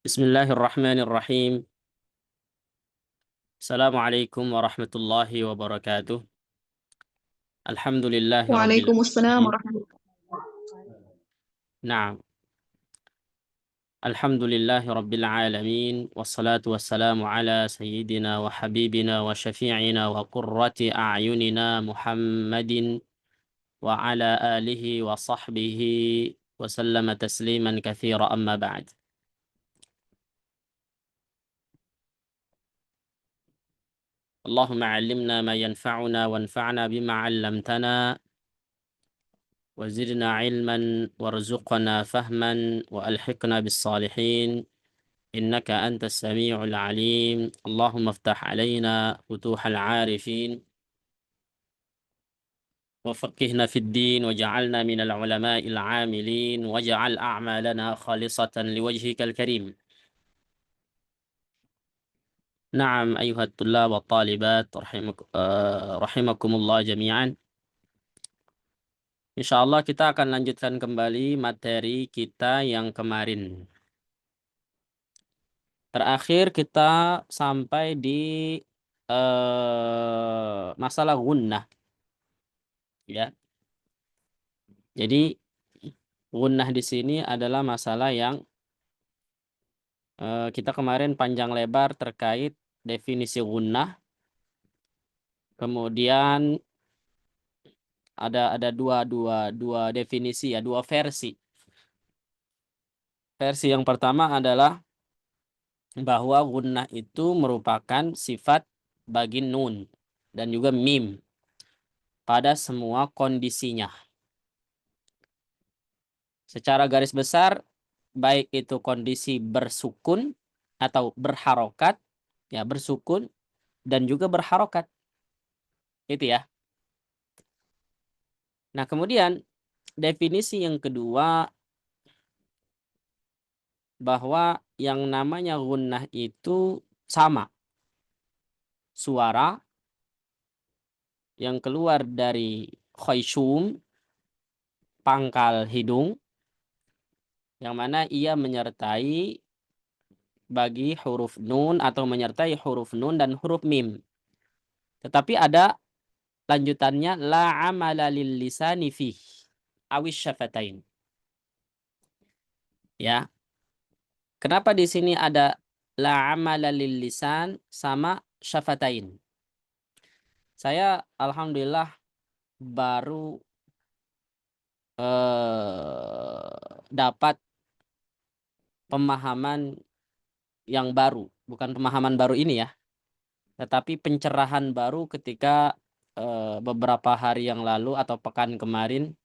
Bismillahirrahmanirrahim. Assalamualaikum warahmatullahi wabarakatuh. Alhamdulillahi rabbil Waalaikumsalam alamin. warahmatullahi Naam. Alhamdulillahi rabbil alamin. Wassalatu wassalamu ala sayyidina wa habibina wa syafi'ina wa qurrati a'yunina Muhammadin wa ala alihi wa sahbihi wa sallama tasliman katsira amma ba'd. Allahumma 'allimna ma yanfa'una wanfa'na bima 'allamtana وزدنا علما وارزقنا فهما وألحقنا بالصالحين إنك أنت السميع العليم اللهم افتح علينا فتوح العارفين وفقهنا في الدين وجعلنا من العلماء العاملين واجعل أعمالنا خالصة لوجهك الكريم. نعم أيها الطلاب والطالبات رحمكم الله جميعا. Insya Allah kita akan lanjutkan kembali materi kita yang kemarin. Terakhir kita sampai di masalah gunnah, ya. Jadi gunnah di sini adalah masalah yang kita kemarin panjang lebar terkait definisi gunnah. Kemudian ada dua definisi, ya, dua versi. Versi yang pertama adalah bahwa gunnah itu merupakan sifat bagi nun dan juga mim pada semua kondisinya. Secara garis besar, baik itu kondisi bersukun atau berharokat, ya, bersukun dan juga berharokat. Itu ya. Nah, kemudian definisi yang kedua, bahwa yang namanya gunnah itu sama. Suara yang keluar dari khayshum, pangkal hidung, yang mana ia menyertai bagi huruf nun atau menyertai huruf nun dan huruf mim. Tetapi ada lanjutannya, la amala lil lisani fih awis syafatain. Ya. Kenapa di sini ada la amala lil lisan sama syafatain? Saya alhamdulillah baru dapat pemahaman yang baru, bukan pemahaman baru ini ya, tetapi pencerahan baru ketika beberapa hari yang lalu atau pekan kemarin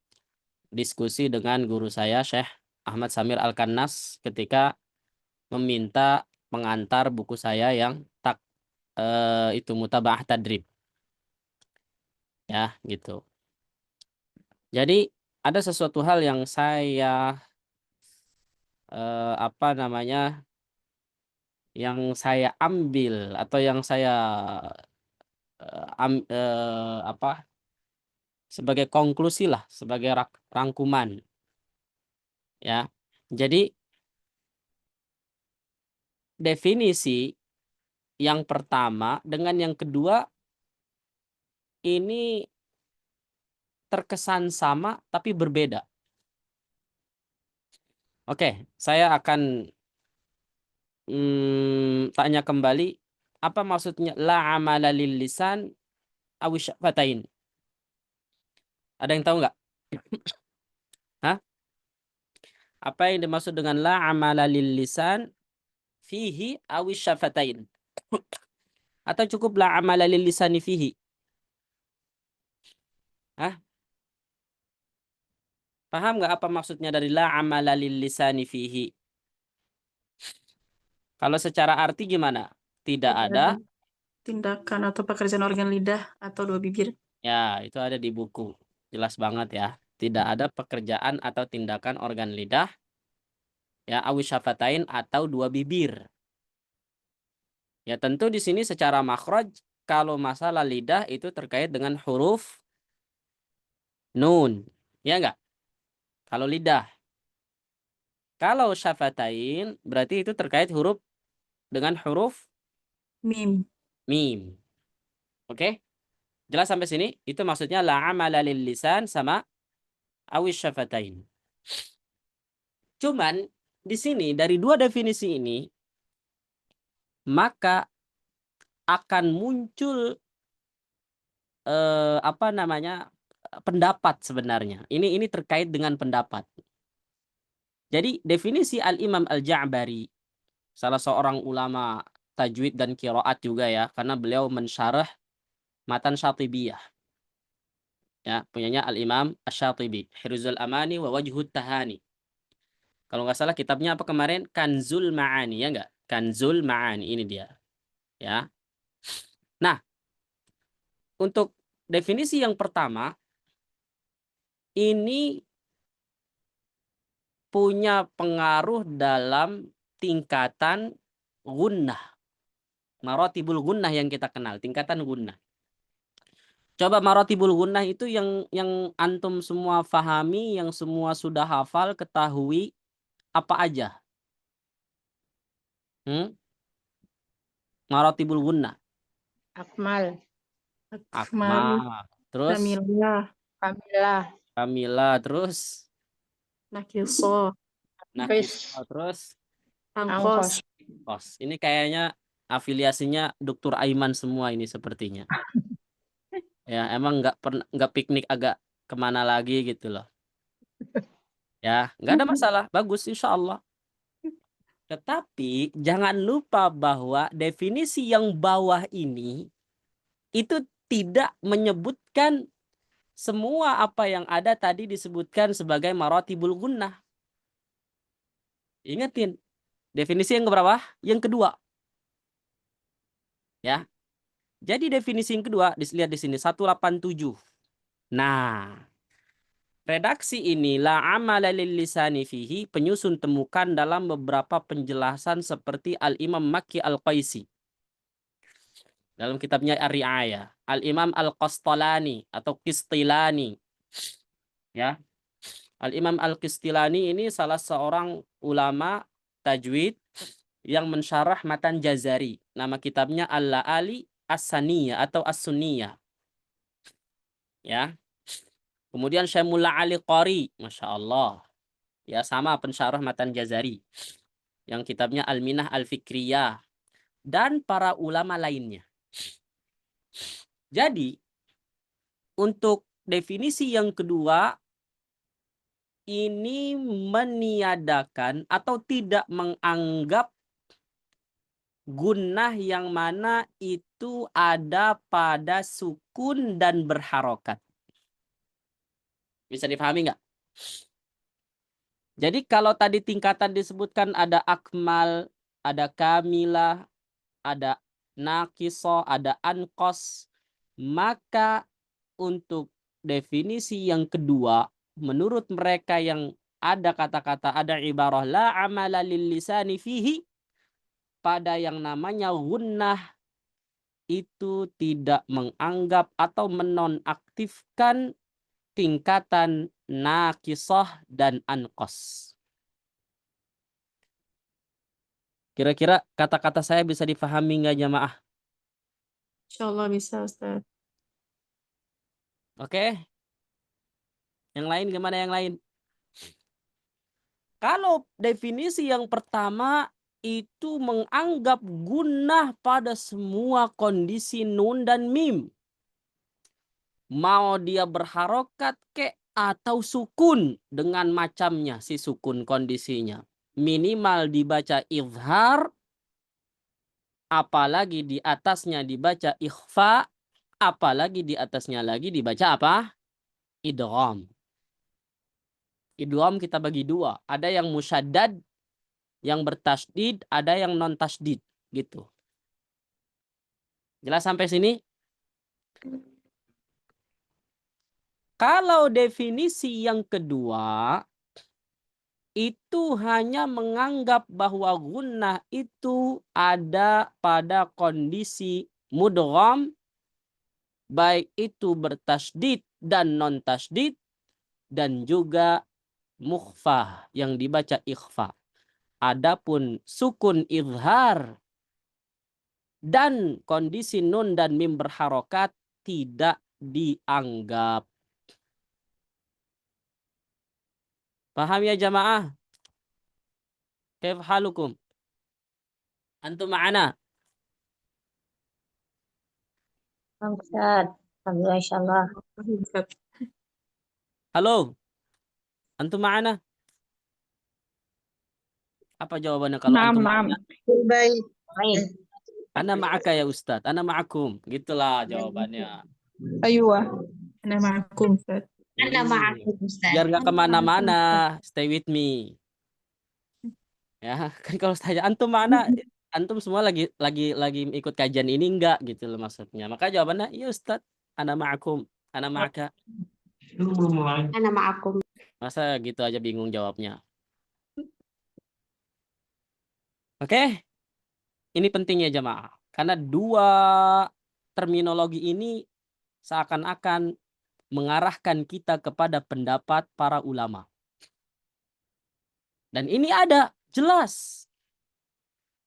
diskusi dengan guru saya Syekh Ahmad Samir Al-Kannas ketika meminta mengantar buku saya yang itu Mutaba'ah Tadrib. Ya, gitu. Jadi ada sesuatu hal yang saya yang saya ambil atau yang saya sebagai konklusi lah, sebagai rangkuman, ya. Jadi definisi yang pertama dengan yang kedua ini terkesan sama tapi berbeda. Oke, saya akan tanya kembali, apa maksudnya la amala lil lisan awi syafatain? Ada yang tahu nggak? Hah? Apa yang dimaksud dengan la amala lil lisan fihi awi syafatain? Atau cukup la amala lil lisani fihi? Hah? Paham nggak apa maksudnya dari la amala lil lisani fihi? Kalau secara arti gimana? Tidak Tidak ada ada, tindakan atau pekerjaan organ lidah atau dua bibir. ya itu ada di buku. Jelas banget ya. Tidak ada pekerjaan atau tindakan organ lidah, ya, awi syafatain atau dua bibir. Ya tentu di sini secara makhraj, kalau masalah lidah itu terkait dengan huruf nun. Ya enggak? Kalau lidah. Kalau syafatain berarti itu terkait huruf dengan huruf Mim. mim. Oke? Jelas sampai sini? Itu maksudnya la amala lil lisan sama awis syafatain. Cuman di sini dari dua definisi ini maka akan muncul apa namanya pendapat sebenarnya. Ini terkait dengan pendapat. Jadi definisi Al-Imam Al-Ja'bari, salah seorang ulama tajwid dan qiraat juga ya, karena beliau mensyarah matan Syatibiyah. Ya, punyanya Al-Imam Asy-Syatibi, Hirzul Amani wa Wajhut Tahani. Kalau nggak salah kitabnya apa kemarin? Kanzul Ma'ani, ya nggak? Kanzul Ma'ani, ini dia. Ya. Nah, untuk definisi yang pertama, ini punya pengaruh dalam tingkatan gunnah. Maratibul gunnah yang kita kenal, tingkatan gunnah. Coba maratibul gunnah itu yang antum semua fahami, yang semua sudah hafal, ketahui apa aja? Maratibul gunnah. Akmal, Akmal. Akmal. Terus Kamilah. Kamilah, Kamila, terus Nakiso. Nakis, Angkos, terus Angkos. Kos. Ini kayaknya afiliasinya Dr. Aiman semua ini sepertinya. Ya, emang nggak piknik agak kemana lagi gitu loh. Ya, nggak ada masalah. Bagus, insya Allah. Tetapi jangan lupa bahwa definisi yang bawah ini itu tidak menyebutkan semua apa yang ada tadi disebutkan sebagai maratibul gunnah. Ingatin, definisi yang keberapa? Yang kedua. Ya. Jadi definisi yang kedua, dilihat di sini 187. Nah, redaksi ini la amala lil lisani fihi, penyusun temukan dalam beberapa penjelasan seperti Al-Imam Makki Al-Qaisi dalam kitabnya Ar-Ri'ayah, Al-Imam Al-Qastalani atau Qistilani. Ya. Al-Imam Al-Qistilani ini salah seorang ulama tajwid yang mensyarah matan Jazari. Nama kitabnya Al-La'ali As-Saniyah atau As-Sunniyah. Ya. Kemudian Syekh Mullah Ali Qari, Masya Allah. Ya, sama pensyarah matan Jazari. Yang kitabnya Al-Minah Al-Fikriyah. Dan para ulama lainnya. Jadi, untuk definisi yang kedua, ini meniadakan atau tidak menganggap gunnah yang mana itu ada pada sukun dan berharokat. Bisa dipahami nggak? Jadi kalau tadi tingkatan disebutkan ada akmal, ada kamilah, ada nakiso, ada ankos, maka untuk definisi yang kedua, menurut mereka yang ada kata-kata, ada ibarah la amala lil lisani fihi, pada yang namanya gunnah itu tidak menganggap atau menonaktifkan tingkatan nakisah dan ankos. Kira-kira kata-kata saya bisa difahami nggak jamaah? Insya Allah bisa, Ustaz. Oke? Yang lain gimana yang lain? Kalau definisi yang pertama itu menganggap gunnah pada semua kondisi nun dan mim. Mau dia berharokat ke atau sukun dengan macamnya si sukun kondisinya. Minimal dibaca izhar, apalagi di atasnya dibaca ikhfa, apalagi di atasnya lagi dibaca apa? Idgham. Idgham kita bagi dua. Ada yang musyaddad, yang bertasdid, ada yang non tasdid gitu. Jelas sampai sini? Kalau definisi yang kedua itu hanya menganggap bahwa gunnah itu ada pada kondisi mudgham, baik itu bertasdid dan non tasdid, dan juga mukhfah yang dibaca ikhfa. Adapun sukun izhar dan kondisi nun dan mim berharokat tidak dianggap. Paham ya jamaah? Kaif halukum? Antum ma'ana? Ustaz. Alhamdulillah, insyaallah. Ustaz. Halo? Antum ma'ana? Apa jawabannya kalau Naam, antum naam. ma'ana? Baik. Baik. Ana ma'aka ya Ustaz, ana ma'akum. Gitulah jawabannya. Aywa. Ana ma'akum, Ustaz. Ana ma'akum, Ustaz. Biar nggak kemana-mana, stay with me. Ya, kan kalau saya antum mana? Antum semua lagi ikut kajian ini enggak gitu loh maksudnya. Maka jawabannya, iya Ustaz, ana ma'akum, ana ma'aka. Ana ma'akum. Masa gitu aja bingung jawabnya. Oke, ini pentingnya jamaah. Karena dua terminologi ini seakan-akan mengarahkan kita kepada pendapat para ulama. Dan ini ada, jelas.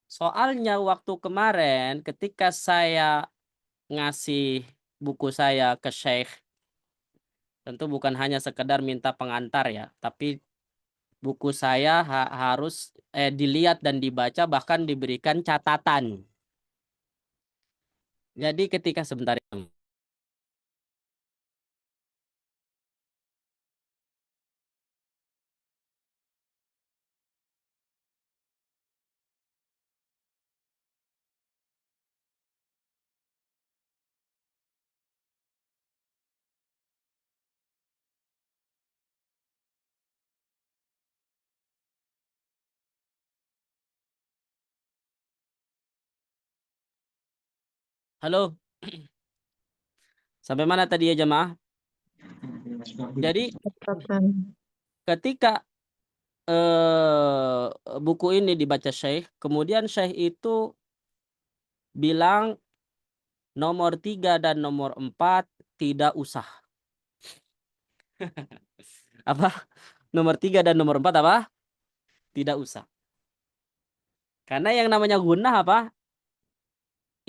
Soalnya waktu kemarin ketika saya ngasih buku saya ke Syekh, tentu bukan hanya sekedar minta pengantar ya, tapi buku saya harus dilihat dan dibaca, bahkan diberikan catatan. Jadi ketika sebentar ya. Halo. Sampai mana tadi ya jemaah? Jadi ketika buku ini dibaca Syekh, kemudian Syekh itu bilang nomor 3 dan nomor 4 tidak usah. Apa? Nomor 3 dan nomor 4 apa? Tidak usah. Karena yang namanya gunnah apa?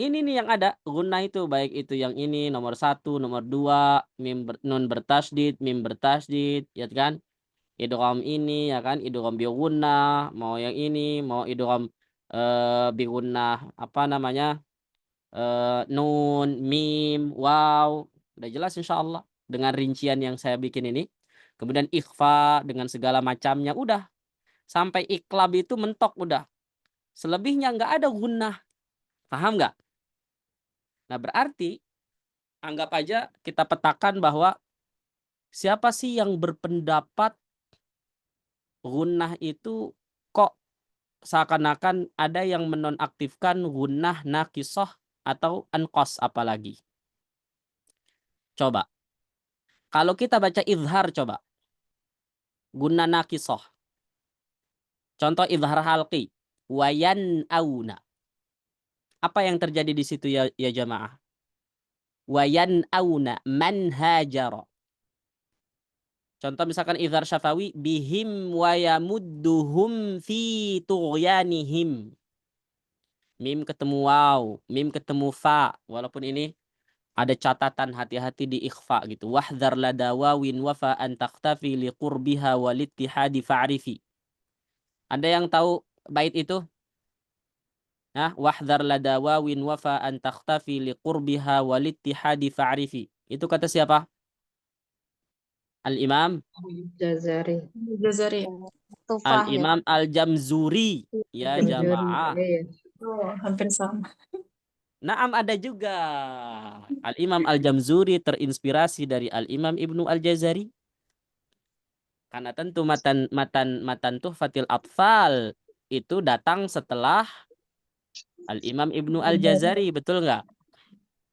Ini nih yang ada. Gunnah itu baik itu yang ini nomor 1, nomor 2, nun bertasydid, mim bertasydid, ya kan? Idgham ini ya kan, idgham bi gunnah, mau yang ini, mau idgham bi gunnah apa namanya? Nun, mim, waw. Udah jelas insyaallah dengan rincian yang saya bikin ini. Kemudian ikhfa dengan segala macamnya udah. Sampai iklab itu mentok udah. Selebihnya nggak ada gunnah. Paham nggak? Nah berarti anggap aja kita petakan bahwa siapa sih yang berpendapat gunnah itu kok seakan-akan ada yang menonaktifkan gunnah naqisoh atau anqos apalagi. Coba. Kalau kita baca izhar coba. Gunnah naqisoh. Contoh izhar halqi. Wayan auna. Apa yang terjadi di situ ya jamaah? Wayan auna man hajara. Contoh misalkan izhar syafawi bihim wa yamudduhum fi tughyanihim. Mim ketemu waw, mim ketemu fa. Walaupun ini ada catatan hati-hati di ikhfa gitu. Wahdhar lada wawin wafa an takhtafi li qurbiha wal ittihadi fa'rifi. Ada yang tahu bait itu? Nah, wahdhar lada wawin wafa an takhtafi li qurbiha wal ittihadi fa'rifi. Itu kata siapa? Al-Imam Jazari. Jazari. Al-Imam Al-Jamzuri. Ya jamaah. Oh, hampir sama. Naam ada juga. Al-Imam Al-Jamzuri terinspirasi dari Al-Imam Ibnu Al-Jazari. Karena tentu matan Tuhfatil Atfal itu datang setelah Al-Imam Ibnu Al-Jazari, betul nggak?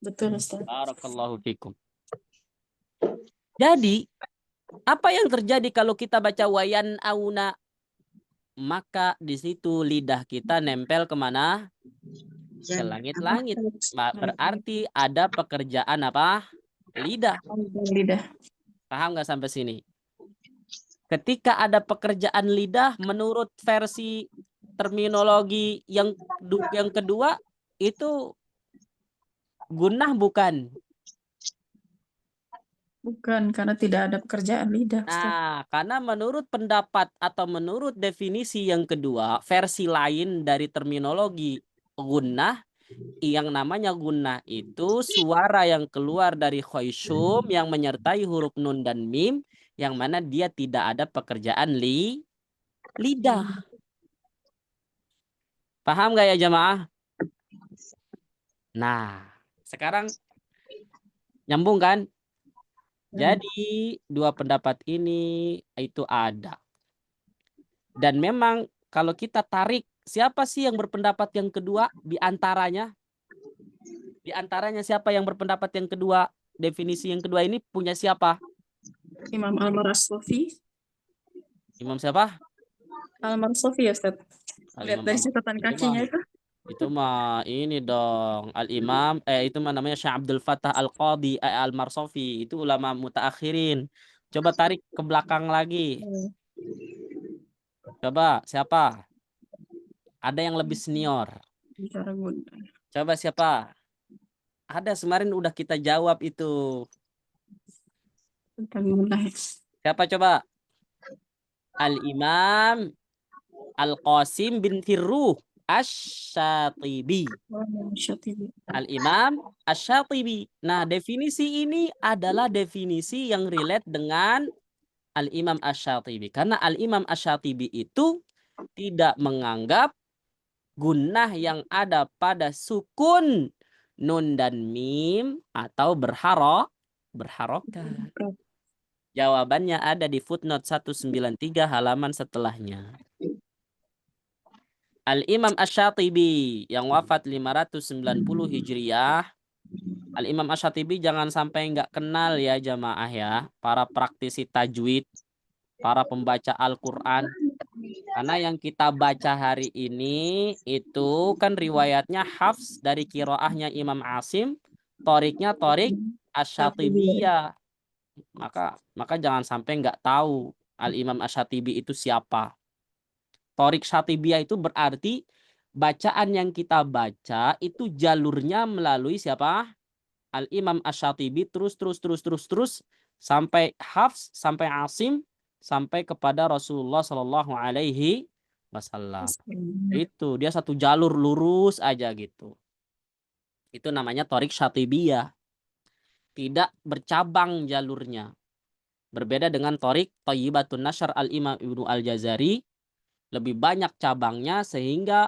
Betul, Ustaz. Barakallahu fikum. Jadi, apa yang terjadi kalau kita baca wayan auna? Maka di situ lidah kita nempel kemana? Ke langit-langit. Berarti ada pekerjaan apa? Lidah. Lidah. Paham nggak sampai sini? Ketika ada pekerjaan lidah, menurut versi terminologi yang kedua itu gunnah bukan? Bukan, karena tidak ada pekerjaan lidah, Ustaz. Nah, karena menurut pendapat atau menurut definisi yang kedua, versi lain dari terminologi gunnah, yang namanya gunnah itu suara yang keluar dari khoisyum yang menyertai huruf nun dan mim, yang mana dia tidak ada pekerjaan lidah. Paham nggak ya jamaah? Nah, sekarang nyambung kan? Jadi dua pendapat ini itu ada. Dan memang kalau kita tarik, siapa sih yang berpendapat yang kedua di antaranya? Di antaranya siapa yang berpendapat yang kedua? Definisi yang kedua ini punya siapa? Imam Al-Maraswafi. Imam siapa? Al-Maraswafi ya, Ustaz. Lihat dari catatan kakinya itu. Itu mah ini dong Al-Imam itu mah namanya Syekh Abdul Fattah Al-Qadi Al-Marsafi, itu ulama mutaakhirin. Coba tarik ke belakang lagi. Coba siapa? Ada yang lebih senior. Bicara gunnah. Coba siapa? Ada, kemarin udah kita jawab itu. Tentang gunnah. Siapa coba? Al-Imam Al-Qasim bin Firruh Asy-Syatibi. Al-Imam Asy-Syatibi. Nah, definisi ini adalah definisi yang relate dengan Al-Imam Asy-Syatibi. Karena Al-Imam Asy-Syatibi itu tidak menganggap gunnah yang ada pada sukun nun dan mim atau berharokat. Jawabannya ada di footnote 193 halaman setelahnya. Al-Imam Asy-Syatibi yang wafat 590 Hijriah. Al-Imam Asy-Syatibi jangan sampai nggak kenal ya jamaah ya. Para praktisi tajwid, para pembaca Al-Quran. Karena yang kita baca hari ini itu kan riwayatnya Hafs dari kiroahnya Imam Asim. Toriknya Torik Asy-Syatibiyah. Maka jangan sampai nggak tahu Al-Imam Asy-Syatibi itu siapa. Torik Syatibiyah itu berarti bacaan yang kita baca itu jalurnya melalui siapa? Al-Imam Asy-Syatibi terus sampai Hafs, sampai Asim, sampai kepada Rasulullah Shallallahu Alaihi Wasallam. Itu dia satu jalur lurus aja gitu. Itu namanya Torik Syatibiyah. Tidak bercabang jalurnya. Berbeda dengan Torik Thayyibatun Nashr Al-Imam Ibnu Al-Jazari, lebih banyak cabangnya sehingga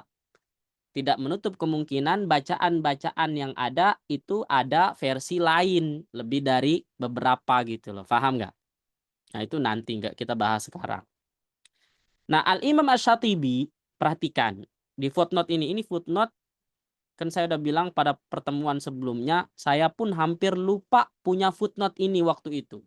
tidak menutup kemungkinan bacaan-bacaan yang ada itu ada versi lain lebih dari beberapa gitu loh. Paham nggak? Nah itu nanti nggak kita bahas sekarang. Nah Al-Imam Asy-Syatibi, perhatikan di footnote ini footnote kan saya udah bilang pada pertemuan sebelumnya saya pun hampir lupa punya footnote ini waktu itu.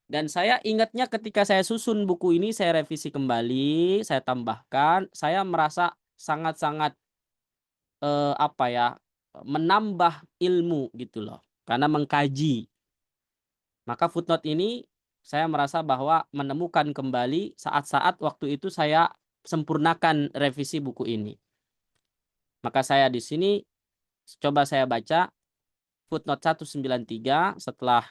Dan saya ingatnya ketika saya susun buku ini, saya revisi kembali, saya tambahkan, saya merasa sangat-sangat menambah ilmu gitu loh. Karena mengkaji. Maka footnote ini saya merasa bahwa menemukan kembali saat-saat waktu itu saya sempurnakan revisi buku ini. Maka saya di sini coba saya baca footnote 193 setelah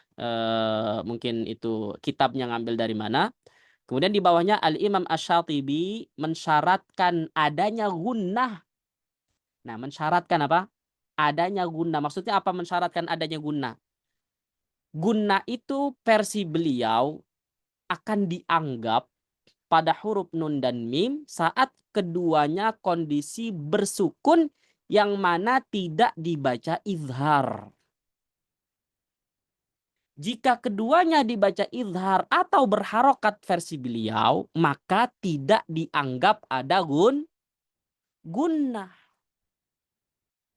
mungkin itu kitabnya ngambil dari mana. Kemudian di bawahnya Al-Imam Asy-Syatibi mensyaratkan adanya gunnah. Nah, mensyaratkan apa? Adanya gunnah. Maksudnya apa mensyaratkan adanya gunnah? Gunnah itu versi beliau akan dianggap pada huruf nun dan mim saat keduanya kondisi bersukun yang mana tidak dibaca izhar. Jika keduanya dibaca izhar atau berharokat versi beliau, maka tidak dianggap ada gunnah.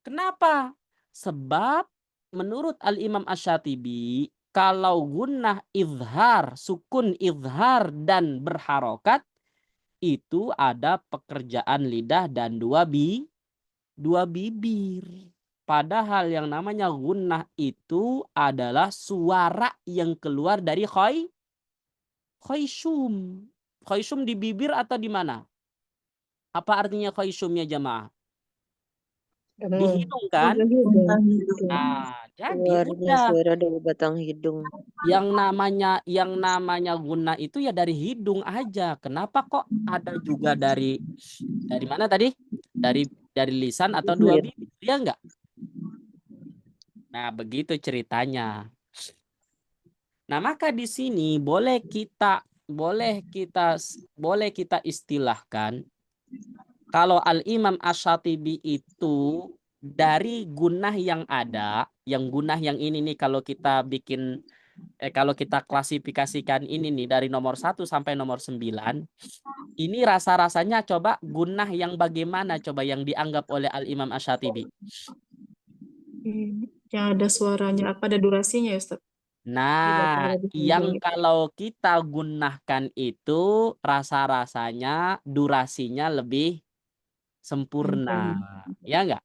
Kenapa? Sebab menurut Al-Imam Asy-Syatibi, kalau gunnah izhar, sukun izhar dan berharokat, itu ada pekerjaan lidah dan dua bibir. Padahal yang namanya gunnah itu adalah suara yang keluar dari Khayshum. Khayshum di bibir atau di mana? Apa artinya khayshum ya jamaah? Di Dengung. hidung kan? Hidung. Nah, jadi Keluarnya udah suara dari batang hidung. yang namanya guna itu ya dari hidung aja. Kenapa kok ada juga dari mana tadi? Dari lisan atau dua Bibir. bibir? Ya enggak? Nah, begitu ceritanya. Nah, maka di sini boleh kita istilahkan kalau Al-Imam Asy-Syatibi itu dari gunah yang ada, yang gunah yang ini nih kalau kita klasifikasikan ini nih dari nomor 1 sampai nomor 9, ini rasa-rasanya coba gunah yang bagaimana coba yang dianggap oleh Al-Imam Asy-Syatibi. Yang ada suaranya, apa ada durasinya ya Ustaz? Nah, lebih panjang yang gitu. kalau kita gunakan itu rasa-rasanya durasinya lebih sempurna. Ya enggak?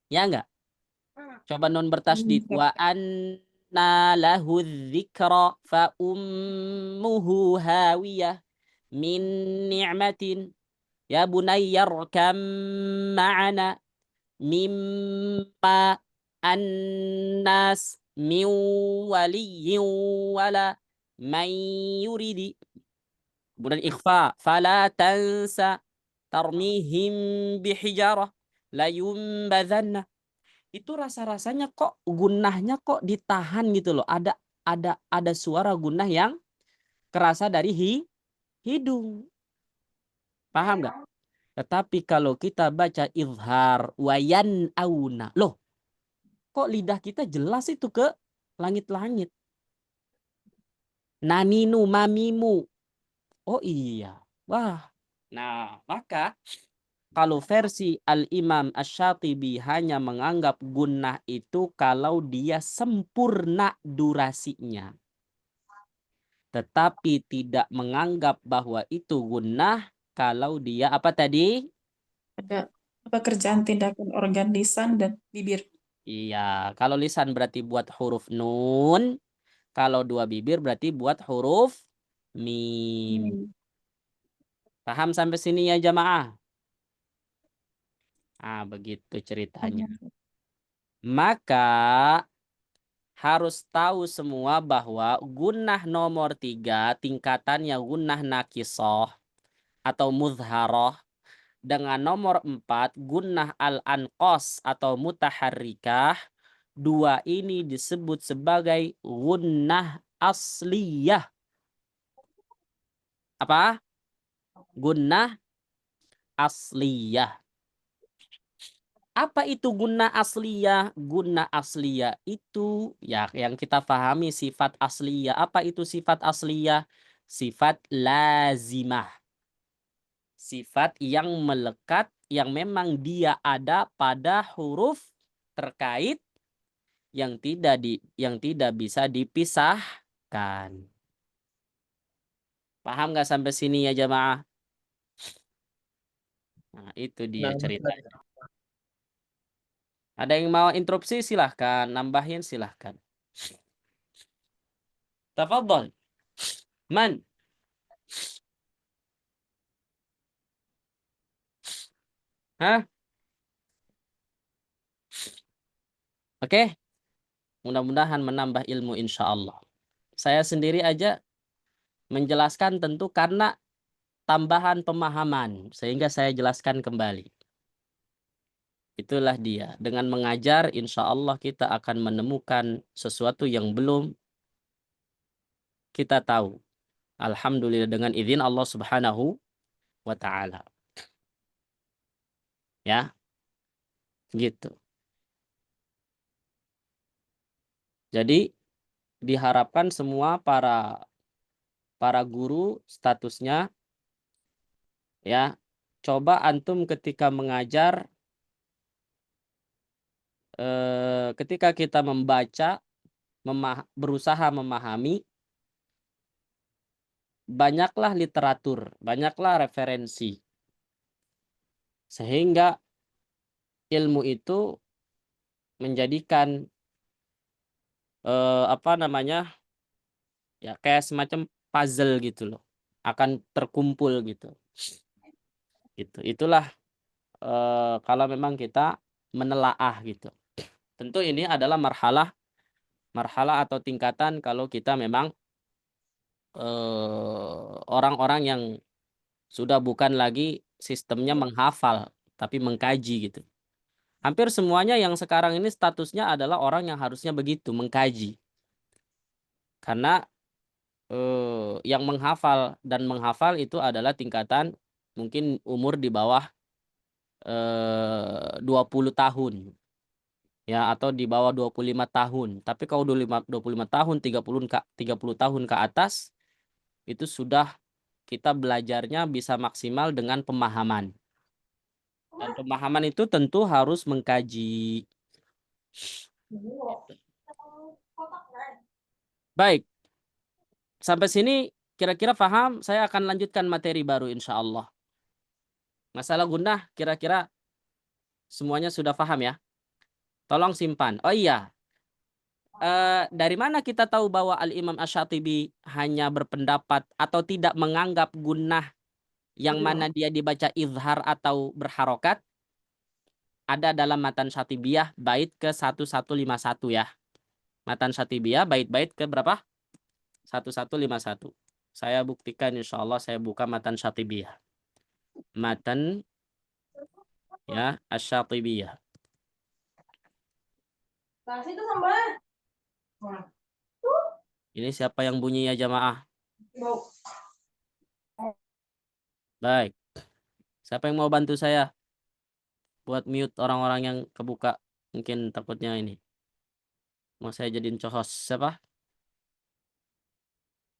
Ya enggak? Coba nun bertasdid. Wa anna lahu dzikra fa ummuhu hawiyah min ni'matin ya bunayya rkam ma'ana mimma annas min waliyyin wala man yuridi. Kemudian ikhfa fala tansa tarmihim bihijarah la yumbadzanna. Itu rasa-rasanya kok gunahnya kok ditahan gitu loh. Ada suara gunah yang kerasa dari hidung. Paham nggak? Tetapi kalau kita baca izhar wayan auna. Loh, kok lidah kita jelas itu ke langit-langit. Naninu mamimu. Oh iya. Wah. Nah, maka kalau versi Al-Imam Asy-Syatibi hanya menganggap gunnah itu kalau dia sempurna durasinya. Tetapi tidak menganggap bahwa itu gunnah kalau dia apa tadi? Ada pekerjaan tindakan organ lisan dan bibir. Iya, kalau lisan berarti buat huruf nun, kalau dua bibir berarti buat huruf mim. Paham sampai sini ya jamaah? Ah, begitu ceritanya. Maka harus tahu semua bahwa gunnah nomor 3 tingkatannya gunnah nakisoh atau muzharoh, dengan nomor 4 gunnah al-anqos atau mutaharrikah. Dua ini disebut sebagai gunnah asliyah. Apa? Gunnah asliyah. Apa itu guna asliyah? Guna asliyah itu ya yang kita pahami sifat asliyah. Apa itu sifat asliyah? Sifat lazimah. Sifat yang melekat yang memang dia ada pada huruf terkait yang tidak bisa dipisahkan. Paham nggak sampai sini ya jamaah? Nah, itu dia ceritanya. Ada yang mau interupsi silahkan, nambahin silahkan. Tafadhol. Man? Hah? Oke? Mudah-mudahan menambah ilmu insya Allah. Saya sendiri aja menjelaskan tentu karena tambahan pemahaman. Sehingga saya jelaskan kembali. Itulah dia. Dengan mengajar insya Allah kita akan menemukan sesuatu yang belum kita tahu. Alhamdulillah dengan izin Allah Subhanahu wa ta'ala. Ya. Gitu. Jadi diharapkan semua para guru statusnya ya, coba antum ketika mengajar ketika kita membaca berusaha memahami, banyaklah literatur, banyaklah referensi. Sehingga ilmu itu menjadikan apa namanya? Ya kayak semacam puzzle gitu loh, akan terkumpul gitu. Gitu. Itulah kalau memang kita menelaah gitu. Tentu ini adalah marhalah atau tingkatan kalau kita memang orang-orang yang sudah bukan lagi sistemnya menghafal, tapi mengkaji gitu. Hampir semuanya yang sekarang ini statusnya adalah orang yang harusnya begitu, mengkaji. Karena yang menghafal itu adalah tingkatan mungkin umur di bawah 20 tahun. Ya, atau di bawah 25 tahun. Tapi kalau 25 tahun, 30 tahun ke atas, itu sudah kita belajarnya bisa maksimal dengan pemahaman. Dan pemahaman itu tentu harus mengkaji. Baik. Sampai sini kira-kira paham? Saya akan lanjutkan materi baru insya Allah. Masalah gunnah kira-kira semuanya sudah paham ya? Tolong simpan. Oh iya. Dari mana kita tahu bahwa Al-Imam Asy-Syatibi hanya berpendapat atau tidak menganggap gunnah yang mana dia dibaca izhar atau berharokat? Ada dalam Matan Syatibiyah bait ke 1151 ya. Matan Syatibiyah bait-bait ke berapa? 1151. Saya buktikan insya Allah, saya buka Matan Syatibiyah. Matan ya Asy-Syatibiyah. Ini siapa yang bunyi ya jamaah? Baik. Siapa yang mau bantu saya buat mute orang-orang yang kebuka? Mungkin takutnya ini. Mau saya jadiin co-host. Siapa?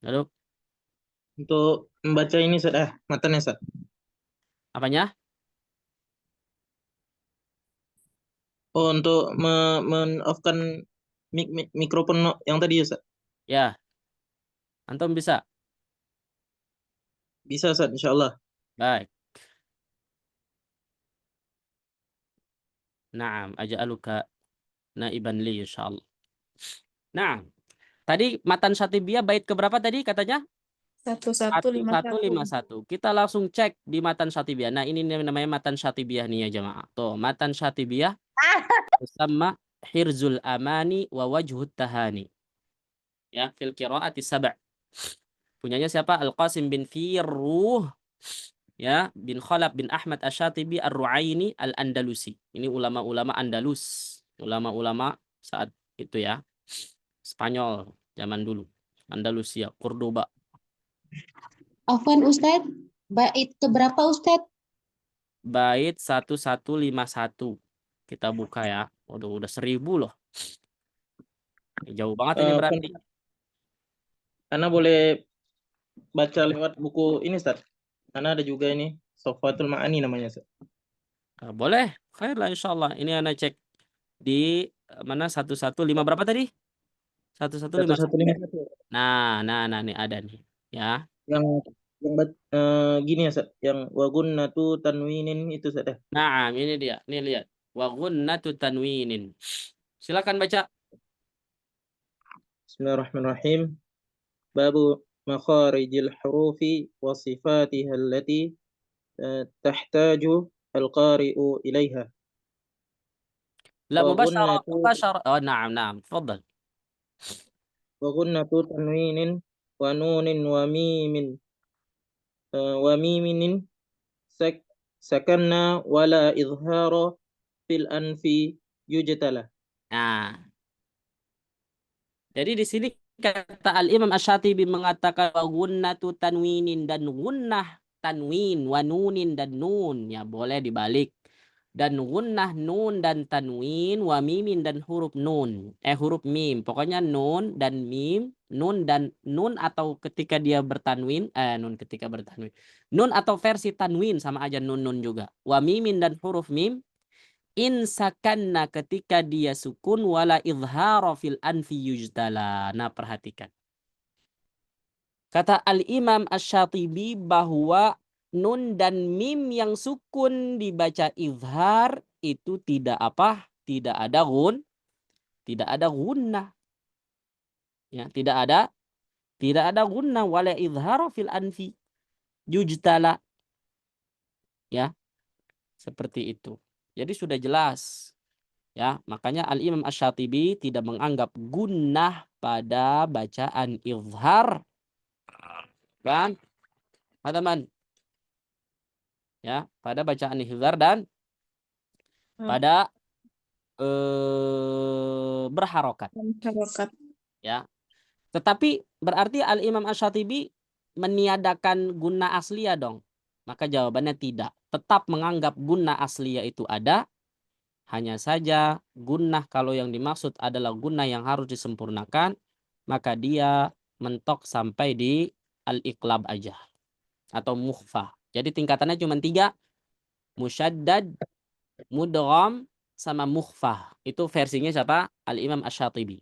Lalu Untuk membaca ini sudah matanya Ustaz. apanya? Oh, untuk men-off-kan mikrofon yang tadi Ustaz. Ya. Antum bisa? Bisa Ustaz, insyaallah. Baik. Naam, aja'aluka naiban li insyaallah. Nah, tadi Matan Syatibiyah bait keberapa tadi katanya? 1151. Kita langsung cek di Matan Syatibiyah. Nah, ini namanya Matan Syatibiyah nih ya jemaah. Tuh, Matan Syatibiyah sama Hirzul Amani wa Wajhut Tahani. Ya, fil qiraati sab'. Punyanya siapa? Al-Qasim bin Firruh. Ya, bin Khalaf bin Ahmad Asy-Syatibi Ar-Ru'aini Al-Andalusi. Ini ulama-ulama Andalus. Ulama-ulama saat itu ya. Spanyol zaman dulu. Andalusia, Cordoba. Afwan Ustadz, bait keberapa Ustadz? Bait 1151. Kita buka ya. Waduh, udah 1000 loh. Jauh banget ini berarti. Ana boleh baca lewat buku ini Ustaz. Ana ada juga ini Sofatul Ma'ani namanya Ustaz. Boleh. Khairlah insyaallah. Ini Anda cek di mana 115 berapa tadi? 1151. 1151. Nah, nih ada nih, ya. Yang gini ya Ustaz, yang wagunnatu tanwinin itu Ustaz. Nah, ini dia. Nih lihat. Wa ghunnatu tanwinin. Silakan baca. Bismillahirrahmanirrahim. Babu makharijil hurufi wa sifatiha allati tahtaju al-qari'u ilaiha. La Wa mubashara. Oh, na'am. Tafadhal. وغنة تنوين ونون وميم سكننا ولا إظهار في الأنف يجتلى. Nah, jadi di sini kata Al-Imam Asy-Syatibi mengatakan wa gunnatu tanwinin dan gunnah tanwin wa nunin dan nun ya boleh dibalik dan gunnah nun dan tanwin wa mimin dan huruf nun huruf mim pokoknya nun dan mim nun dan nun atau ketika dia bertanwin nun ketika bertanwin nun atau versi tanwin sama aja nun juga wa mimin dan huruf mim in sakanna ketika dia sukun wala izhara fil anfi yujdala. Nah, perhatikan. Kata Al-Imam Asy-Syatibi bahwa nun dan mim yang sukun dibaca izhar itu tidak apa? Tidak ada gunnah. Ya, tidak ada Tidak ada gunnah wala idhara fil anfi. Yujtala. Ya, seperti itu. Jadi sudah jelas. Ya, makanya Al-Imam Asy-Syatibi tidak menganggap gunnah pada bacaan izhar. Kan? Teman. Ya, pada bacaan izhar dan pada berharokat. Harokat. Ya. Tetapi berarti Al-Imam Asy-Syatibi meniadakan gunnah asliyah dong. Maka jawabannya tidak. Tetap menganggap gunnah asliyah itu ada. Hanya saja gunnah kalau yang dimaksud adalah gunnah yang harus disempurnakan, maka dia mentok sampai di al-iqlab aja. Atau mukhfa. Jadi tingkatannya cuma 3. Musyaddad, mudgham, sama mukhfa. Itu versinya siapa? Al-Imam Asy-Syatibi.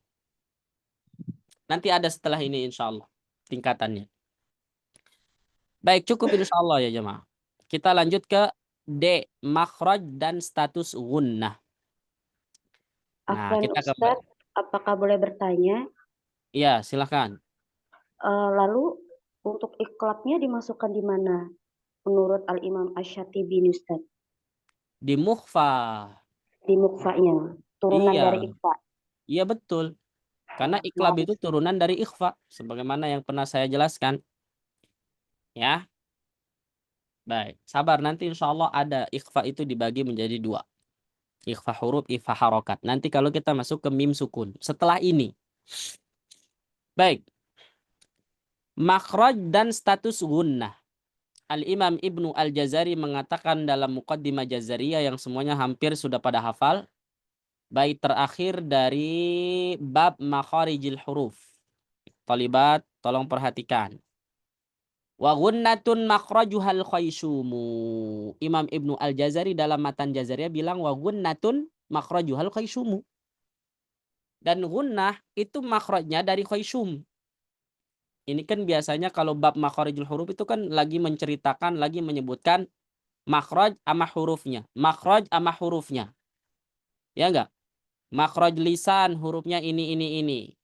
Nanti ada setelah ini insya Allah tingkatannya. Baik, cukup insya Allah ya jemaah. Kita lanjut ke D. Makhraj dan status gunnah. Nah, Afwan kita Ustadz, apakah boleh bertanya? Iya, silakan. Lalu untuk iklabnya dimasukkan di mana? Menurut Al-Imam Asy-Syatibi Ustadz, Di mukhfa. di mukfanya, turunan Iya. dari ikhfa. Iya betul. Karena iklab itu turunan dari ikhfa. Sebagaimana yang pernah saya jelaskan. Ya. Baik. Sabar, nanti insya Allah ada ikhfa itu dibagi menjadi 2. Ikhfa huruf, ikhfa harokat. Nanti kalau kita masuk ke mim sukun. Setelah ini. Baik. Makhraj dan status gunnah. Al-Imam Ibnu Al-Jazari mengatakan dalam Muqaddimah Jazariyah yang semuanya hampir sudah pada hafal. Bait terakhir dari bab makharijil huruf. Talibat, tolong perhatikan. Wa gunnatun makhrajuhal khaysumu. Imam Ibnu Al-Jazari dalam matan Jazariyah bilang wa gunnatun makhrajuhal khaysumu. Dan gunnah itu makhrajnya dari khaysum. Ini kan biasanya kalau bab makharijul huruf itu kan lagi menceritakan, lagi menyebutkan makhraj sama hurufnya. Makhraj sama hurufnya. Ya enggak? Makhraj lisan hurufnya ini.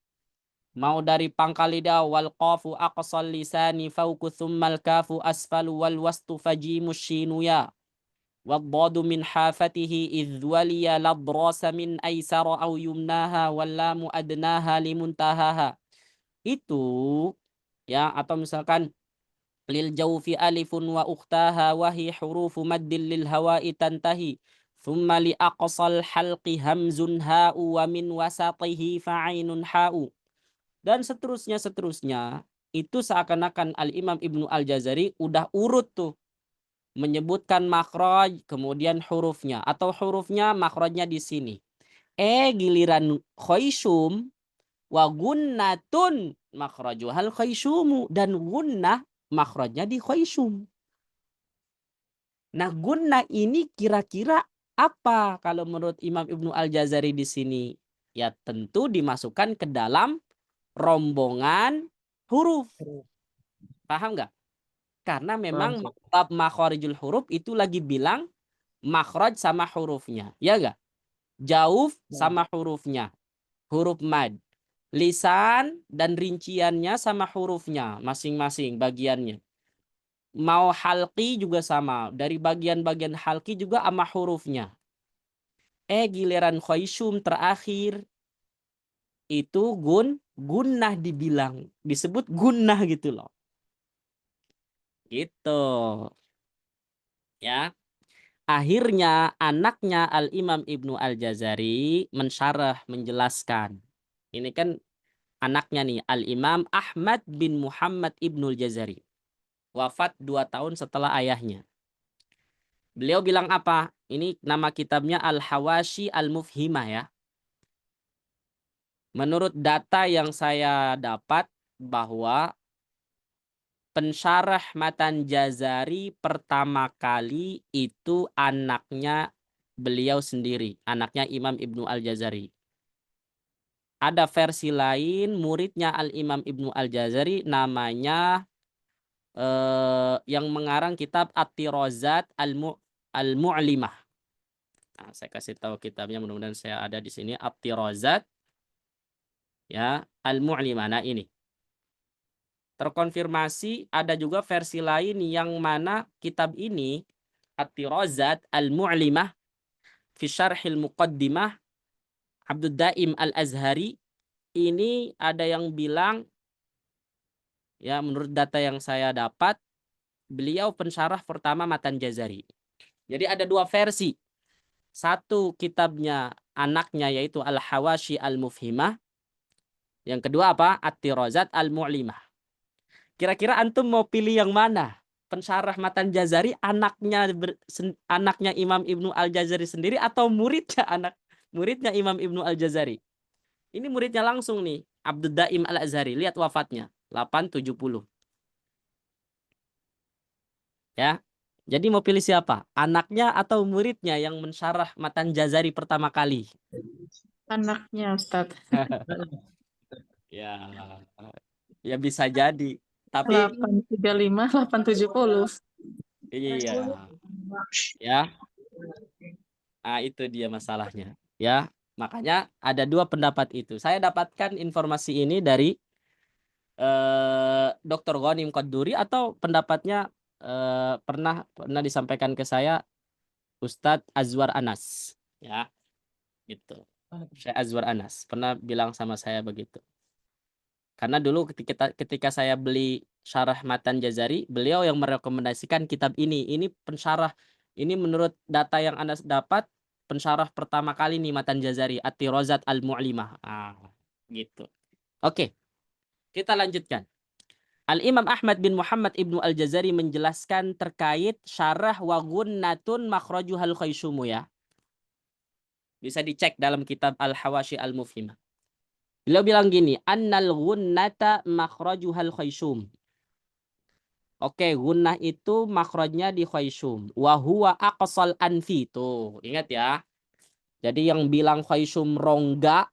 Mau dari pangkal lidah wal qafu aqsal lisani fawqu thummal kafu asfalu wal wastu fajimu shinu ya. Waddadu min hafatihi idh waliya ladrasa min aysara aw yumnaha wallamu adnaha limuntahaha. Itu ya, atau misalkan lil jawfi alifun wa ukhtaha wa hi hurufu maddil lil hawa'i tantahi. Thumma li aqsal halqi hamzun ha'u wa min wasatihi fa'ainun ha'u. Dan seterusnya itu seakan-akan Al-Imam Ibnu Al-Jazari udah urut tuh menyebutkan makhraj kemudian hurufnya atau hurufnya makhrajnya di sini. Giliran khaysum wa gunnatun makhrajuhal khaysumu, dan gunnah makhrajnya di khaysum. Nah, gunnah ini kira-kira apa kalau menurut Imam Ibnu Al-Jazari di sini? Ya tentu dimasukkan ke dalam rombongan huruf. Paham nggak? Karena memang bab makharijul huruf itu lagi bilang makhraj sama hurufnya. Ya nggak? Jauf sama hurufnya. Huruf mad. Lisan dan rinciannya sama hurufnya. Masing-masing bagiannya. Mau halqi juga sama. Dari bagian-bagian halqi juga sama hurufnya. Giliran khaysum terakhir. Itu gunnah dibilang. Disebut gunnah gitu loh. Gitu. Ya. Akhirnya anaknya Al-Imam Ibnu Al-Jazari mensyarah, menjelaskan. Ini kan anaknya nih, Al-Imam Ahmad bin Muhammad Ibnu Al-Jazari. Wafat 2 tahun setelah ayahnya. Beliau bilang apa? Ini nama kitabnya Al-Hawashi Al-Mufhimah ya. Menurut data yang saya dapat bahwa pensyarah matan Jazari pertama kali itu anaknya beliau sendiri, anaknya Imam Ibnu Al-Jazari. Ada versi lain, muridnya Al-Imam Ibnu Al-Jazari namanya yang mengarang kitab At-Tirazat Al-Mu'limah. Nah, saya kasih tahu kitabnya, mudah-mudahan saya ada di sini. At-Tirazat ya Al-Mu'limah. Nah, ini. terkonfirmasi ada juga versi lain yang mana kitab ini At-Tirazat Al-Mu'limah fi Syarhil Muqaddimah Abdul Daim Al-Azhari, ini ada yang bilang, ya menurut data yang saya dapat, beliau pensyarah pertama Matan Jazari. Jadi ada dua versi. Satu kitabnya anaknya yaitu Al-Hawashi Al-Mufhimah. Yang kedua apa? At-Tirazat Al-Mu'limah. Kira-kira antum mau pilih yang mana? Pensyarah Matan Jazari anaknya Imam Ibnu Al-Jazari sendiri atau muridnya Imam Ibnu Al-Jazari? Ini muridnya langsung nih, Abdul Daim Al-Azhari. Lihat wafatnya, 870. Ya. Jadi mau pilih siapa? Anaknya atau muridnya yang mensyarah Matan Jazari pertama kali? Anaknya, Ustadz. Ya. Ya bisa jadi. Tapi 835, 870. iya. Ya. Nah, itu dia masalahnya. Ya. Makanya ada dua pendapat itu. Saya dapatkan informasi ini dari Dr. Ghanim Qadduri, atau pendapatnya pernah disampaikan ke saya Ustadz Azwar Anas, ya gitu. Syekh Azwar Anas pernah bilang sama saya begitu. Karena dulu ketika saya beli syarah Matan Jazari, beliau yang merekomendasikan kitab ini. Ini pensyarah, ini menurut data yang Anda dapat, pensyarah pertama kali nih Matan Jazari, At-Tirazat Al-Mu'limah. Gitu. Oke, kita lanjutkan. Al-Imam Ahmad bin Muhammad Ibnu Al-Jazari menjelaskan terkait syarah wa gunnatun makhrajuhal khaysumu, ya. Bisa dicek dalam kitab Al-Hawashi Al-Mufhimah. Beliau bilang gini, annal gunnata makhrajuhal khaysum. Oke, gunnah itu makhrajnya di khaysum. Wa huwa aqsal anfi. Tuh, ingat ya. Jadi yang bilang khaysum rongga,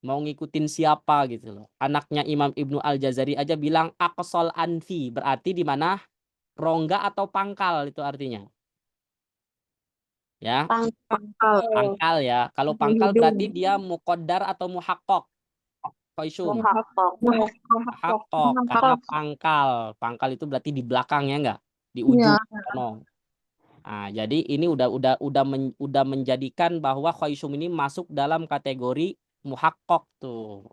mau ngikutin siapa gitu loh. Anaknya Imam Ibnu Al-Jazari aja bilang aqsal anfi. Berarti di mana? Rongga atau pangkal itu artinya. Ya. Pangkal ya. Kalau pangkal berarti dia muqaddar atau muhaqqaq. Khaysum. Muhaqqaq karena pangkal itu berarti di belakangnya, enggak? Di ujung sono. Nah, jadi ini udah menjadikan bahwa khaysum ini masuk dalam kategori muhaqqaq tuh.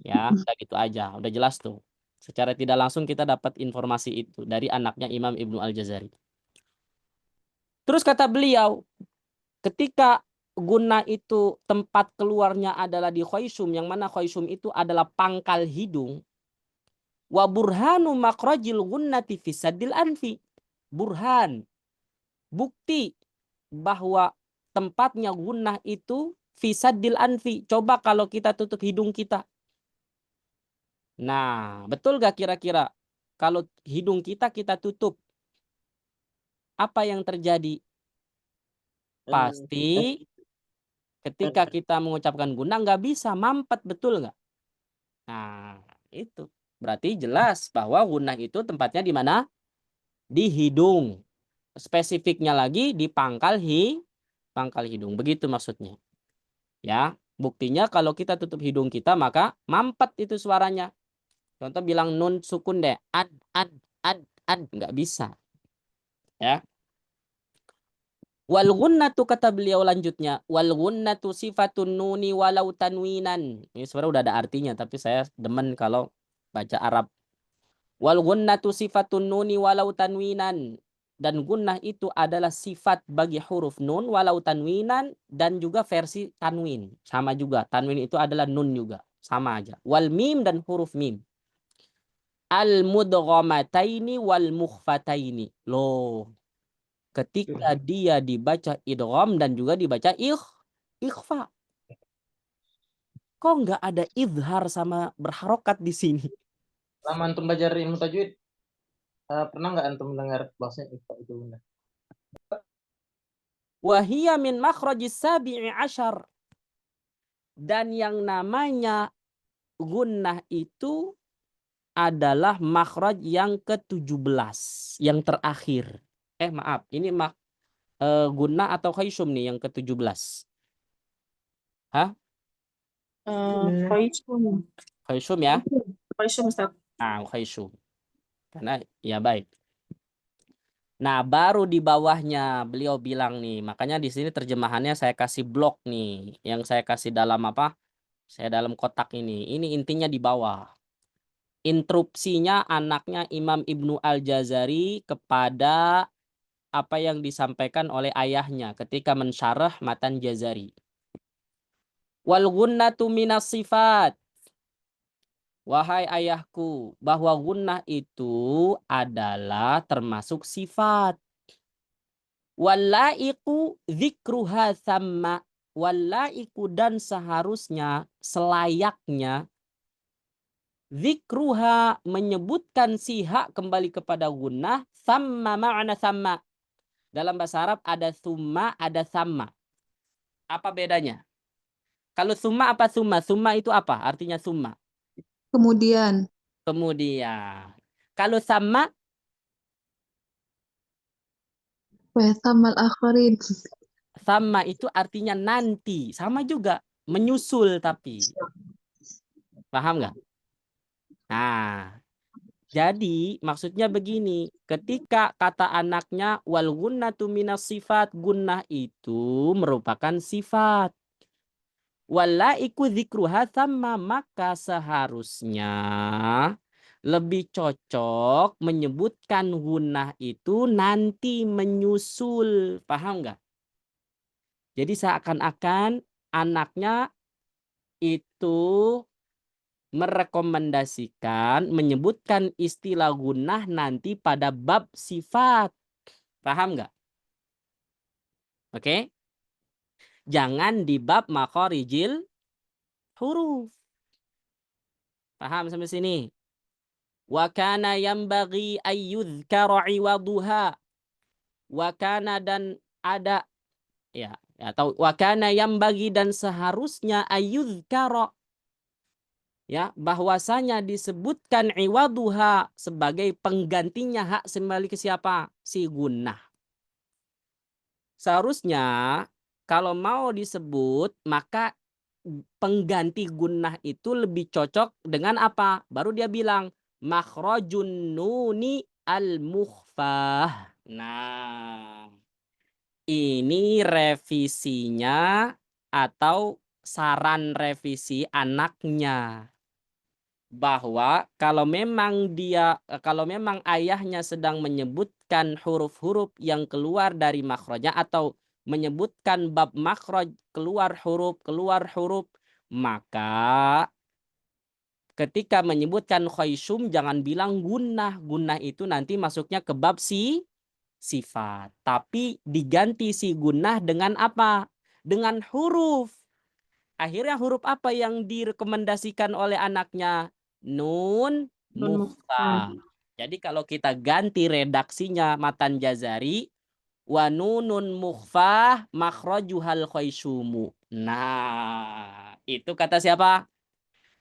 Ya, udah gitu aja, udah jelas tuh. Secara tidak langsung kita dapat informasi itu dari anaknya Imam Ibnu Al-Jazari. Terus kata beliau, ketika guna itu tempat keluarnya adalah di khaysum, yang mana khaysum itu adalah pangkal hidung. Wa burhanu makhrajil gunnati fi saddil anfi. Burhan, bukti bahwa tempatnya gunnah itu fi saddil anfi. Coba kalau kita tutup hidung kita. Nah, betul gak kira-kira kalau hidung kita tutup, apa yang terjadi? Pasti ketika kita mengucapkan gunnah nggak bisa mampet, betul nggak? Nah, itu berarti jelas bahwa gunnah itu tempatnya di mana? Di hidung. Spesifiknya lagi di pangkal hidung. Begitu maksudnya. Ya, buktinya kalau kita tutup hidung kita maka mampet itu suaranya. Contoh bilang nun sukun deh, ad, nggak bisa. Ya. Wal gunnatu, kata beliau lanjutnya, wal gunnatu sifatun nuni walau tanwinan. Ini sebenarnya udah ada artinya, tapi saya demen kalau baca Arab. Wal gunnatu sifatun nuni walau tanwinan. Dan gunnah itu adalah sifat bagi huruf nun walau tanwinan, dan juga versi tanwin. Sama juga, tanwin itu adalah nun juga. Sama aja. Wal mim dan huruf mim. Al mudghamataini wal mukhfataini. Loh. Ketika dia dibaca idgham dan juga dibaca ikhfa. Kok nggak ada izhar sama berharokat di sini? Lama antum belajar ilmu tajwid, pernah nggak antum dengar bahasanya ikhfa itu benar? Wahiyya min makhrajis sabi'i asyar. Dan yang namanya gunnah itu adalah makhraj yang ke-17, yang terakhir. Maaf, ini gunnah atau khaysum nih yang ke-17? Hah? Khaysum. Khaysum ya? Khaishum, Ustaz. Khaishum. Karena ya baik. Nah, baru di bawahnya beliau bilang nih, makanya di sini terjemahannya saya kasih blok nih, yang saya kasih dalam apa? Saya dalam kotak ini. Ini intinya di bawah. Interupsinya anaknya Imam Ibnu Al-Jazari kepada apa yang disampaikan oleh ayahnya ketika mensyarah Matan Jazari. Wal gunnatu minas sifat. Wahai ayahku, bahwa gunnah itu adalah termasuk sifat. Wallaiku dzikruha sama. Wallaiku dan seharusnya, selayaknya, dzikruha menyebutkan si hak kembali kepada gunnah, sama ma'ana sama. Dalam bahasa Arab ada summa, ada sama. Apa bedanya? Kalau summa apa summa? Summa itu apa? Artinya summa. Kemudian. Kemudian. Kalau sama, Wa akhirin. sama itu artinya nanti. Sama juga. Menyusul tapi. Paham nggak? Nah, jadi maksudnya begini. Ketika kata anaknya wal gunnatu minas sifat. Gunnah itu merupakan sifat. Wallaiku dzikruha sama, maka seharusnya lebih cocok menyebutkan gunnah itu nanti menyusul. Paham nggak? Jadi seakan-akan anaknya itu merekomendasikan menyebutkan istilah gunnah nanti pada bab sifat. Paham nggak? Oke? Jangan di bab makhorijil huruf. Paham sampai sini? Wa kana yambaghi ayyudhkara iwaduha. Wa kana dan ada ya atau wa kana yambaghi dan seharusnya ayyudhkara ya bahwasanya disebutkan iwaduha sebagai penggantinya hak kembali ke siapa? Si gunnah. Seharusnya kalau mau disebut maka pengganti gunnah itu lebih cocok dengan apa? Baru dia bilang makhrajun nuni al-mukhfah. Nah, ini revisinya atau saran revisi anaknya. Bahwa kalau memang ayahnya sedang menyebutkan huruf-huruf yang keluar dari makhrajnya atau menyebutkan bab makhraj keluar huruf, maka ketika menyebutkan khaishum jangan bilang gunnah. Gunnah itu nanti masuknya ke bab sifat. Tapi diganti si gunnah dengan apa? Dengan huruf. Akhirnya huruf apa yang direkomendasikan oleh anaknya? Nun mukhfah. Jadi kalau kita ganti redaksinya Matan Jazari, wa nunun mukhfah makhrajuhal khaishumu. Nah, itu kata siapa?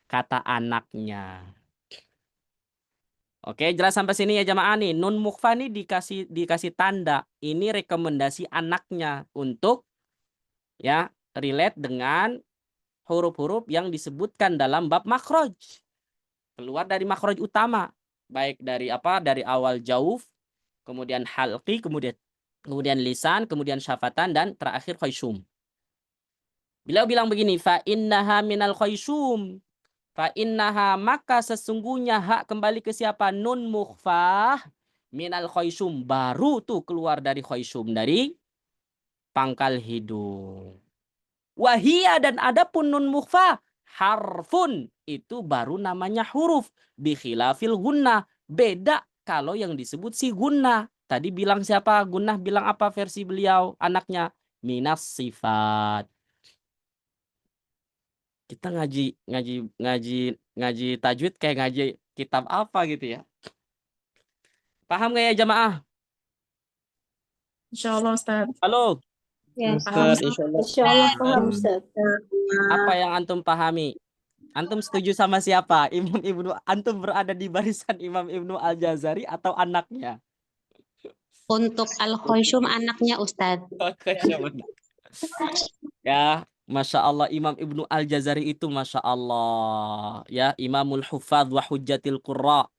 Kata anaknya. Oke, jelas sampai sini ya jamaah nih. Nun mukhfah nih dikasih tanda. Ini rekomendasi anaknya untuk ya relate dengan huruf-huruf yang disebutkan dalam bab makhraj. Keluar dari makhraj utama. Baik dari apa? Dari awal jauf, kemudian halqi, kemudian lisan, kemudian syafatan, dan terakhir khaishum. Beliau bilang begini, fa innaha minal khaishum. Fa innaha maka sesungguhnya hak kembali ke siapa? Nun mukhfah minal khaishum. Baru tuh keluar dari khaishum, dari pangkal hidung. Wahia dan adapun nun mukhfah harfun itu baru namanya huruf bikhilafil gunnah. Beda kalau yang disebut si gunnah. Tadi bilang siapa? Gunnah bilang apa versi beliau anaknya? Minas sifat. Kita ngaji tajwid kayak ngaji kitab apa gitu ya. Paham nggak ya jamaah? Insyaallah, Ustaz. Halo. Ya, Ustaz, insyaallah. insyaallah paham, Ustaz. Apa yang antum pahami? Antum setuju sama siapa? Antum berada di barisan Imam Ibnu Al-Jazari atau anaknya? Untuk Al-Khaishum anaknya, Ustaz. Ya, Masya Allah, Imam Ibnu Al-Jazari itu Masya Allah, ya, Imamul Hufadz wa Hujjatil Qurra,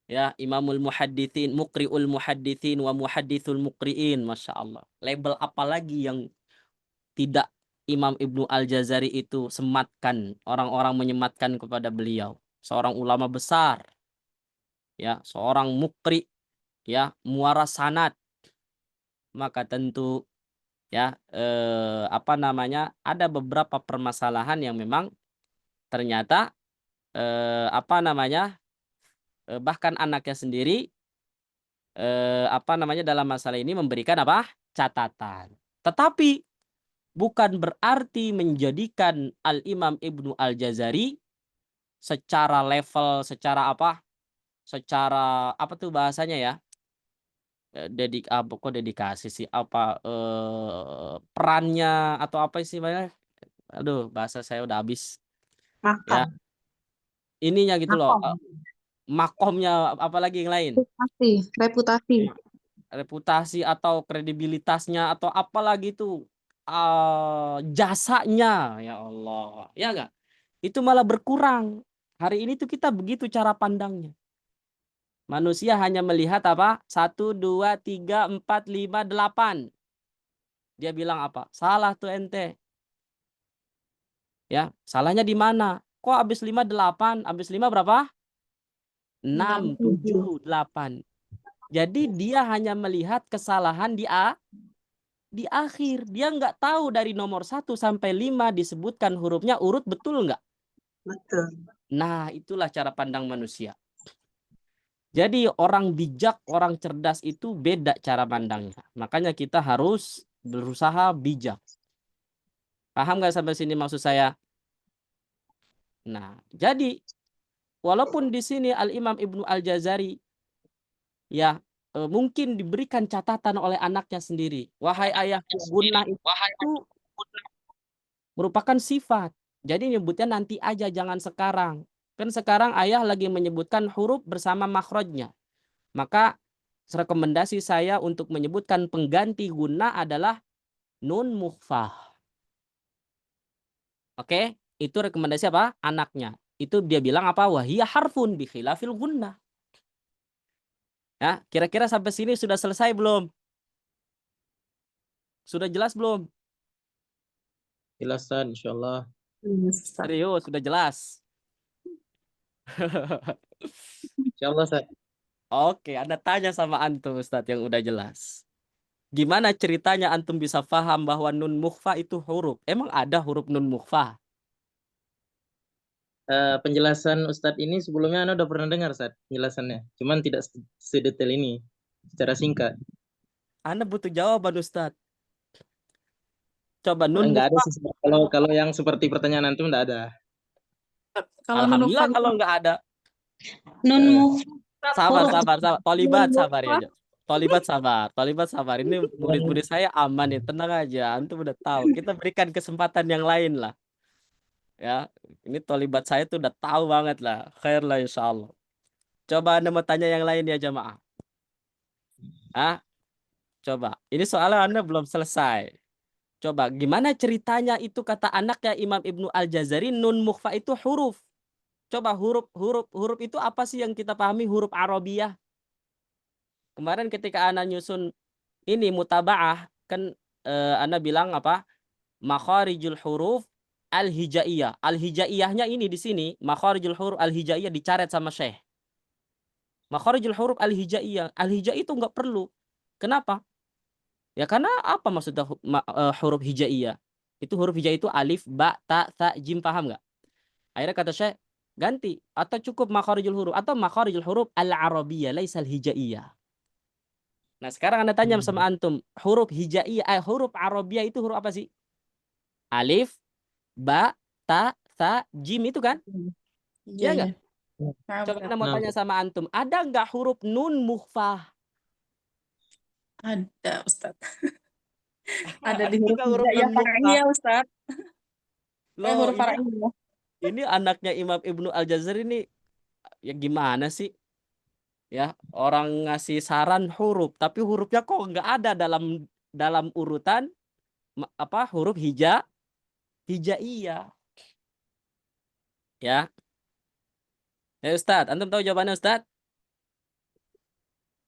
ya, Imamul Muhadditsin, Muqri'ul Muhadditsin wa Muhadditsul Muqri'in, Masya Allah. Label apa lagi yang tidak Imam Ibnu Al-Jazari itu sematkan, orang-orang menyematkan kepada beliau. Seorang ulama besar, ya, seorang muqri, ya, muaras sanad. Maka tentu, ya, ada beberapa permasalahan yang memang ternyata bahkan anaknya sendiri dalam masalah ini memberikan catatan. Tetapi bukan berarti menjadikan Al-Imam Ibnu Al-Jazari secara level, secara apa tuh bahasanya ya, dedikasi sih, perannya atau apa sih, aduh bahasa saya udah habis ya, Makam. ininya gitu loh, Makom. makomnya, apalagi yang lain, Reputasi. reputasi atau kredibilitasnya atau apalagi itu, jasanya, ya Allah, ya enggak, itu malah berkurang. Hari ini tuh kita begitu cara pandangnya. Manusia hanya melihat 1, 2, 3, 4, 5, 8. Dia bilang apa? Salah tuh ente. Ya, salahnya di mana? Kok habis 5 8, habis 5 berapa? 6, 7, 8. Jadi dia hanya melihat kesalahan di akhir. Dia nggak tahu dari nomor 1 sampai 5 disebutkan hurufnya urut betul nggak? Betul. Nah, itulah cara pandang manusia. Jadi orang bijak, orang cerdas itu beda cara pandangnya. Makanya kita harus berusaha bijak. Paham nggak sampai sini maksud saya? Nah, jadi walaupun di sini Al-Imam Ibnu Al-Jazari, ya, mungkin diberikan catatan oleh anaknya sendiri. Wahai ayahku, gunnah itu merupakan sifat. Jadi nyebutnya nanti aja, jangan sekarang. Kan sekarang ayah lagi menyebutkan huruf bersama makhrajnya. Maka rekomendasi saya untuk menyebutkan pengganti gunnah adalah nun mukhfah. Oke, itu rekomendasi apa? Anaknya. Itu dia bilang apa? Wahiyya harfun bi khilafil gunnah. Ya, kira-kira sampai sini sudah selesai belum? Sudah jelas belum? Jelas, Ustaz, insyaallah. Serius, sudah jelas. Insyaallah, Ustaz. Oke, Anda tanya sama antum Ustadz yang udah jelas. Gimana ceritanya antum bisa paham bahwa nun mukhfa itu huruf? Emang ada huruf nun mukhfa? Penjelasan Ustadz ini sebelumnya Anda udah pernah dengar, Ustadz, penjelasannya. Cuman tidak sedetail ini, secara singkat. Anda butuh jawaban Ustadz. Coba nun Enggak ada mukhfa. sih. Kalau yang seperti pertanyaan antum enggak ada. Kalau Alhamdulillah Nunufal kalau nggak ada. Nun Sabar. Tolibat Nun sabar ya. mukhfah. Tolibat sabar. Ini murid-murid saya aman nih, tenang aja. Antum udah tahu. Kita berikan kesempatan yang lain lah. Ya, ini tolibat saya tuh udah tahu banget lah. Khair lah insyaallah. Coba Anda mau tanya yang lain ya jamaah. Coba. Ini soalnya Anda belum selesai. Coba gimana ceritanya itu kata anaknya Imam Ibnu Al-Jazari nun mukhfa itu huruf. Coba huruf itu apa sih yang kita pahami huruf Arabiyah? Kemarin ketika Anda nyusun ini mutaba'ah kan Anda bilang apa? Makharijul huruf al-hijaiyah. Al-hijaiyahnya ini di sini makharijul huruf al-hijaiyah dicaret sama Syekh. Makharijul huruf al-hijaiyah. Al-hijaiyah itu enggak perlu. Kenapa? Ya karena apa maksudnya huruf hijaiyah? Itu huruf hijaiyah itu alif, ba, ta, tha, jim, paham nggak? Akhirnya kata Syekh, ganti atau cukup makharijul huruf atau makharijul huruf al-arabiyyah laisal hijaiyah. Nah, sekarang Anda tanya sama antum, huruf hijaiyah, huruf arabiyyah itu huruf apa sih? Alif, ba, ta, tha, jim itu kan? Iya, Ya iya. nggak? Nah, Coba benar. Anda mau tanya sama antum, ada nggak huruf nun mukhfah? Ada, Ustaz. Ada di huruf Ada huruf hijaiyah nun far'iyah, mukhfah. Ustaz. Loh, Huruf far'iyah. ini anaknya Imam Ibnu Al-Jazari ini ya gimana sih? Ya, orang ngasih saran huruf, tapi hurufnya kok nggak ada dalam urutan huruf hijaiyah. Ya. Ya Ustadz, antum tahu jawabannya Ustadz?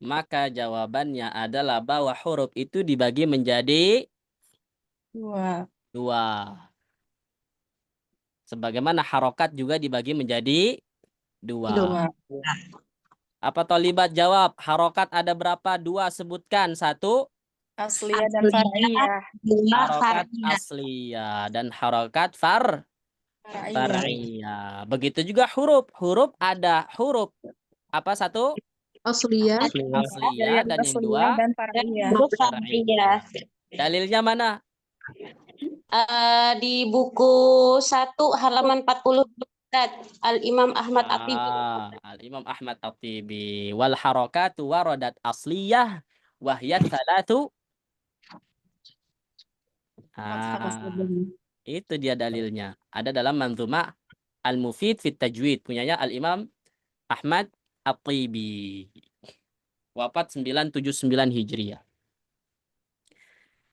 Maka jawabannya adalah bahwa huruf itu dibagi menjadi Dua. dua. Sebagaimana harokat juga dibagi menjadi dua. Apa Tholibat jawab? Harokat ada berapa? Dua, sebutkan. Satu, Asliyah dan far'iyah. harokat asliyah dan harokat Far'iyah. far'iyah. Begitu juga huruf. Huruf ada huruf apa satu? Asliyah. Asliyah dan yang Asliyah dua dan far'iyah. far'iyah. Dalilnya mana? Di buku 1 halaman 40 Al-Imam Ahmad At-Tibi. Al-Imam Ahmad At-Tibi. Wal harakatu waradat asliyah wahya salatu. Itu dia dalilnya. Ada dalam Manzuma Al-Mufid fit Tajwid punyanya Al-Imam Ahmad At-Tibi. Wafat 979 Hijriah.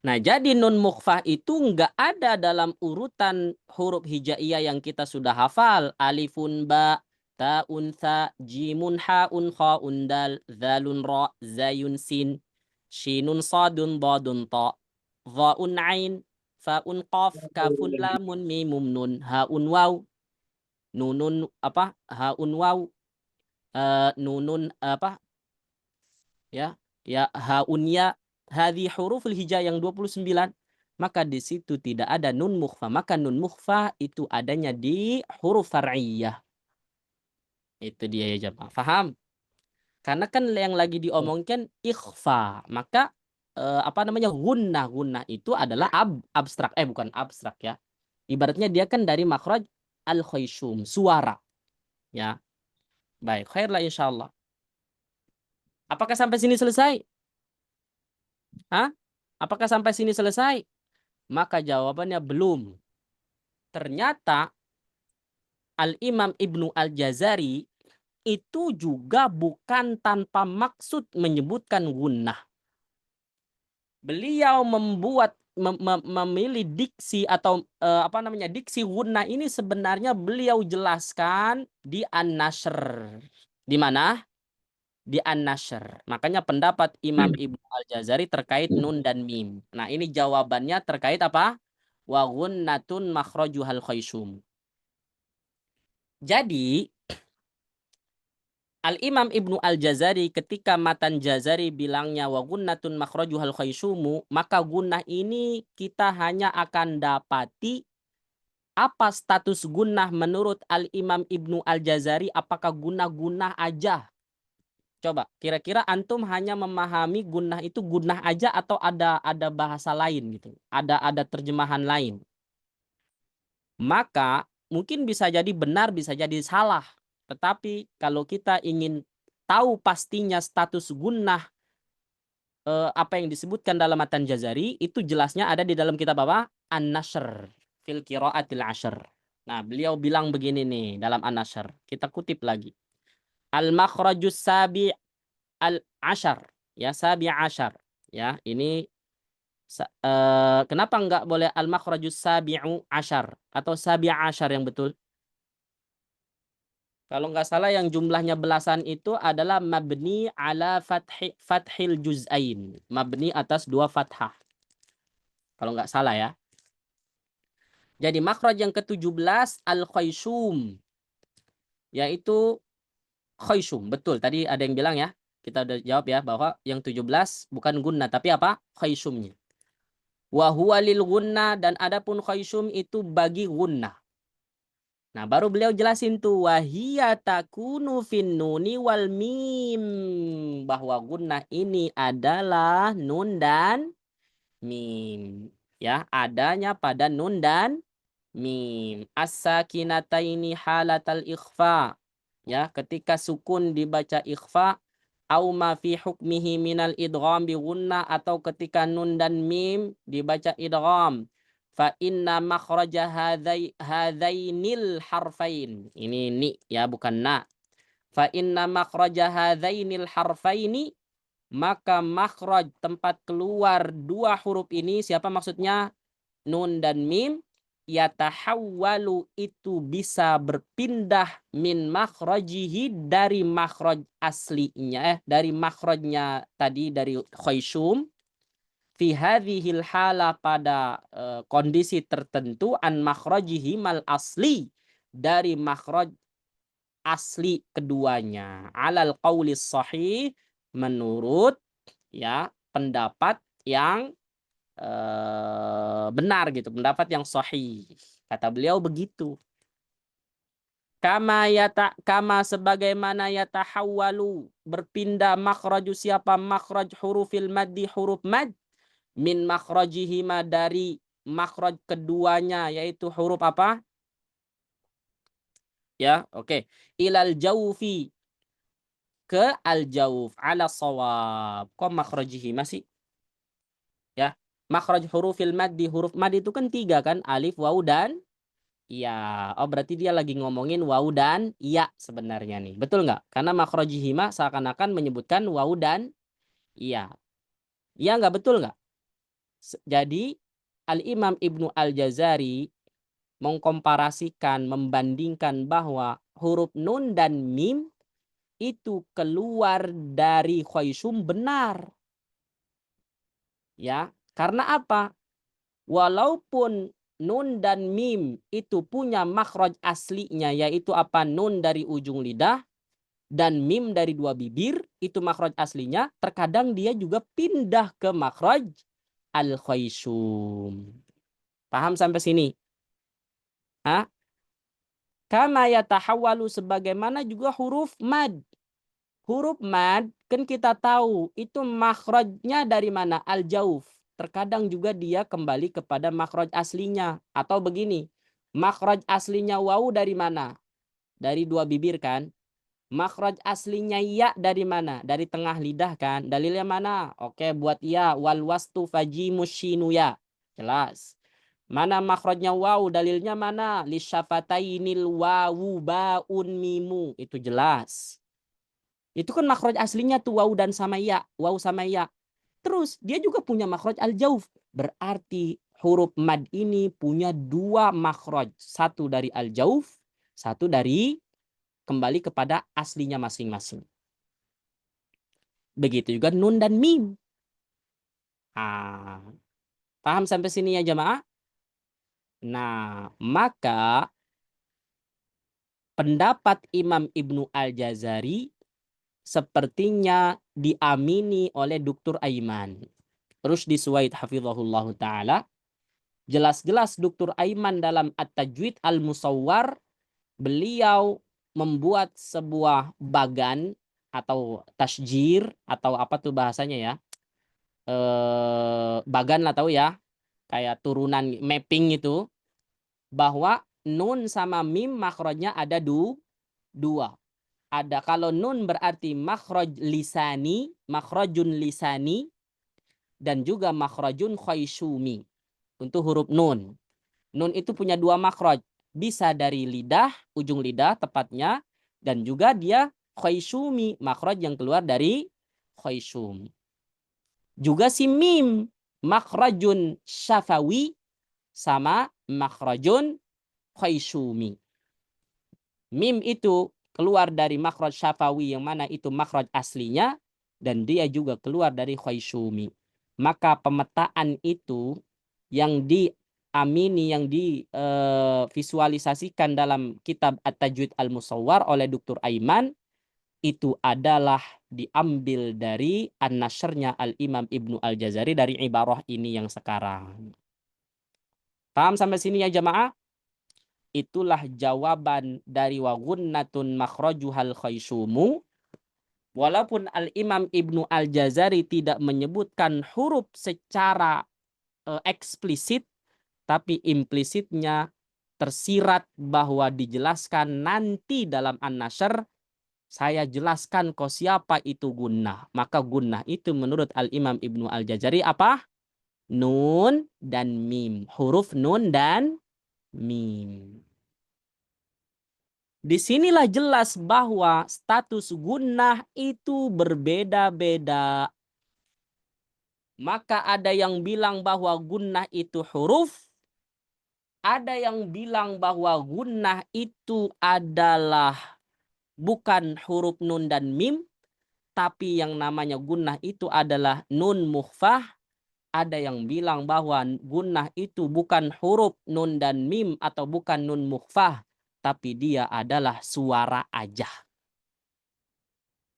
Nah, jadi nun mukhfah itu enggak ada dalam urutan huruf hijaiyah yang kita sudah hafal. Alifun ba, ta'un tha, jimun ha'un kha'un dal, dzalun ra, zayun sin, shinun sadun dadun ta, dha'un ain, fa'un qaf, kafun lamun mimum nun, ha'un waw, nunun apa? Ha'un waw, nunun apa? Ya, ha'un ya. Hadhi huruful hijah yang 29, maka di situ tidak ada nun mukhfa. Maka nun mukhfa itu adanya di huruf far'iyah. Itu dia ya jemaah. Faham? Karena kan yang lagi diomongkan ikhfa. Maka gunnah. Gunnah itu adalah abstrak. Bukan abstrak ya. Ibaratnya dia kan dari makhraj al-khayshum, suara. Ya. Baik, khairlah insyaallah. Apakah sampai sini selesai? Apakah sampai sini selesai? Maka jawabannya belum. Ternyata Al-Imam Ibnu Al-Jazari itu juga bukan tanpa maksud menyebutkan gunnah. Beliau memilih diksi atau diksi gunnah ini sebenarnya beliau jelaskan di An-Nashr. Di mana? Di An-Nashr. Makanya pendapat Imam Ibnu Al-Jazari terkait nun dan mim. Nah, ini jawabannya terkait apa? Wa gunnatun makhrajuhal khayshum. Jadi Al-Imam Ibnu Al-Jazari ketika Matan Jazari bilangnya wa gunnatun makhrajuhal khaysumu, maka gunnah ini kita hanya akan dapati apa status gunnah menurut Al-Imam Ibnu Al-Jazari, apakah gunnah-gunnah aja? Coba, kira-kira antum hanya memahami gunnah itu gunnah aja atau ada bahasa lain gitu. Ada terjemahan lain. Maka mungkin bisa jadi benar, bisa jadi salah. Tetapi kalau kita ingin tahu pastinya status gunnah apa yang disebutkan dalam Matan Jazari, itu jelasnya ada di dalam kitab apa? An-Nashr fil Qiraatil Ashr. Nah, beliau bilang begini nih dalam An-Nashr. Kita kutip lagi. Al-makhrajus sabi' al-ashar. Ya, sabi' ashar. Ya, ini kenapa enggak boleh al-makhrajus sabi'u ashar atau sabi' ashar yang betul? Kalau nggak salah yang jumlahnya belasan itu adalah mabni ala fathil juz'ain. Mabni atas dua fathah. Kalau nggak salah ya. Jadi makhraj yang ke-17 al-khayshum. Yaitu khayshum. Betul, tadi ada yang bilang ya. Kita udah jawab ya bahwa yang 17 bukan gunnah tapi apa? Khayshumnya. Wa huwa lil gunnah, dan adapun khayshum itu bagi gunnah. Nah, baru beliau jelasin tuh wahiyya takunu fin nuni wal mim, bahwa gunnah ini adalah nun dan mim. Ya, adanya pada nun dan mim. As-sakinataini halatal ikhfa. Ya, ketika sukun dibaca ikhfa au ma fi hukmihi minal idgham bi gunnah, atau ketika nun dan mim dibaca idgham. Fa inna makhraja hadzainil harfain. Ini ni ya, bukan na. Fa inna makhraja hadzainil harfaini, maka makhraj tempat keluar dua huruf ini, siapa maksudnya? Nun dan mim. yatahawwalu itu bisa berpindah min makhrajihi dari makhraj aslinya, dari makhrajnya tadi dari Khaysum, fi hadhil hala pada kondisi tertentu an makhrajihi mal asli dari makhraj asli keduanya, alal qaulis sahih menurut ya pendapat yang benar gitu, pendapat yang sahih. Kata beliau begitu. Kama sebagaimana yatahawwalu berpindah makhraju siapa makhraj hurufil maddi huruf mad min makhrajihima dari makhraj keduanya yaitu huruf apa? Ya, oke. Ilal jaufi ke al jauf ala shawab. Kok makhrajihima sih? Ya, makhraj hurufil maddi huruf mad itu kan 3 kan, alif, waw dan ya. Oh, berarti dia lagi ngomongin waw dan ya sebenarnya nih. Betul nggak? Karena makhrajihima seakan-akan menyebutkan waw dan ya. Ya nggak, betul nggak? Jadi Al-Imam Ibnu Al-Jazari mengkomparasikan, membandingkan bahwa huruf nun dan mim itu keluar dari Khaysum benar. Ya, karena apa? Walaupun nun dan mim itu punya makhraj aslinya, yaitu apa? Nun dari ujung lidah dan mim dari dua bibir, itu makhraj aslinya, terkadang dia juga pindah ke makhraj al-Khaysum. Paham sampai sini? Hah? Kama yatahawwalu sebagaimana juga huruf mad. Huruf mad kan kita tahu itu makhrajnya dari mana? Al-jauf. Terkadang juga dia kembali kepada makhraj aslinya. Atau begini, makhraj aslinya waw dari mana? Dari dua bibir kan? Makhraj aslinya ya dari mana? Dari tengah lidah kan? Dalilnya mana? Oke, buat ya wal wastu fajimus shinu ya. Jelas. Mana makhrajnya waw? Dalilnya mana? Lisyafatainil wawu baun mimu. Itu jelas. Itu kan makhraj aslinya tuh waw dan sama ya, waw sama ya. Terus dia juga punya makhraj al-jauf. Berarti huruf mad ini punya 2 makhraj. Satu dari al-jauf, satu dari kembali kepada aslinya masing-masing. Begitu juga nun dan mim. Paham sampai sini ya jamaah? Nah, maka pendapat Imam Ibnu Al-Jazari sepertinya diamini oleh Dr. Aiman. Rusdi Suwaid hafizahullah ta'ala. Jelas-jelas Dr. Aiman dalam At-Tajwid Al-Musawwar, beliau membuat sebuah bagan atau tasjir atau apa tuh bahasanya ya. Bagan lah tahu ya. Kayak turunan mapping itu. Bahwa nun sama mim makhrajnya ada 2. Ada kalau nun berarti makhraj lisani, makhrajun lisani, dan juga makhrajun khayshumi. Untuk huruf nun. Nun itu punya 2 makhraj. Bisa dari lidah, ujung lidah tepatnya, dan juga dia khayshumi, makhraj yang keluar dari khayshum. Juga si mim, makhrajun syafawi sama makhrajun khayshumi. Mim itu keluar dari makhraj syafawi yang mana itu makhraj aslinya, dan dia juga keluar dari khayshumi. Maka pemetaan itu yang diamini, yang divisualisasikan dalam kitab At-Tajwid Al-Musawwar oleh Dr. Aiman, itu adalah diambil dari an-nashrnya Al-Imam Ibnu Al-Jazari dari ibarah ini yang sekarang. Paham sampai sini ya jamaah? Itulah jawaban dari wa gunnatun makhrajuhal khaysumu. Walaupun Al-Imam Ibnu Al-Jazari tidak menyebutkan huruf secara eksplisit, tapi implisitnya tersirat bahwa dijelaskan nanti dalam An-Nashr. Saya jelaskan kok siapa itu gunnah. Maka gunnah itu menurut Al-Imam Ibnu Al-Jazari apa? Nun dan mim. Huruf nun dan mim. Disinilah jelas bahwa status gunnah itu berbeda-beda. Maka ada yang bilang bahwa gunnah itu huruf. Ada yang bilang bahwa gunnah itu adalah bukan huruf nun dan mim, tapi yang namanya gunnah itu adalah nun mukhfah. Ada yang bilang bahwa gunnah itu bukan huruf nun dan mim atau bukan nun mukhfah, tapi dia adalah suara aja.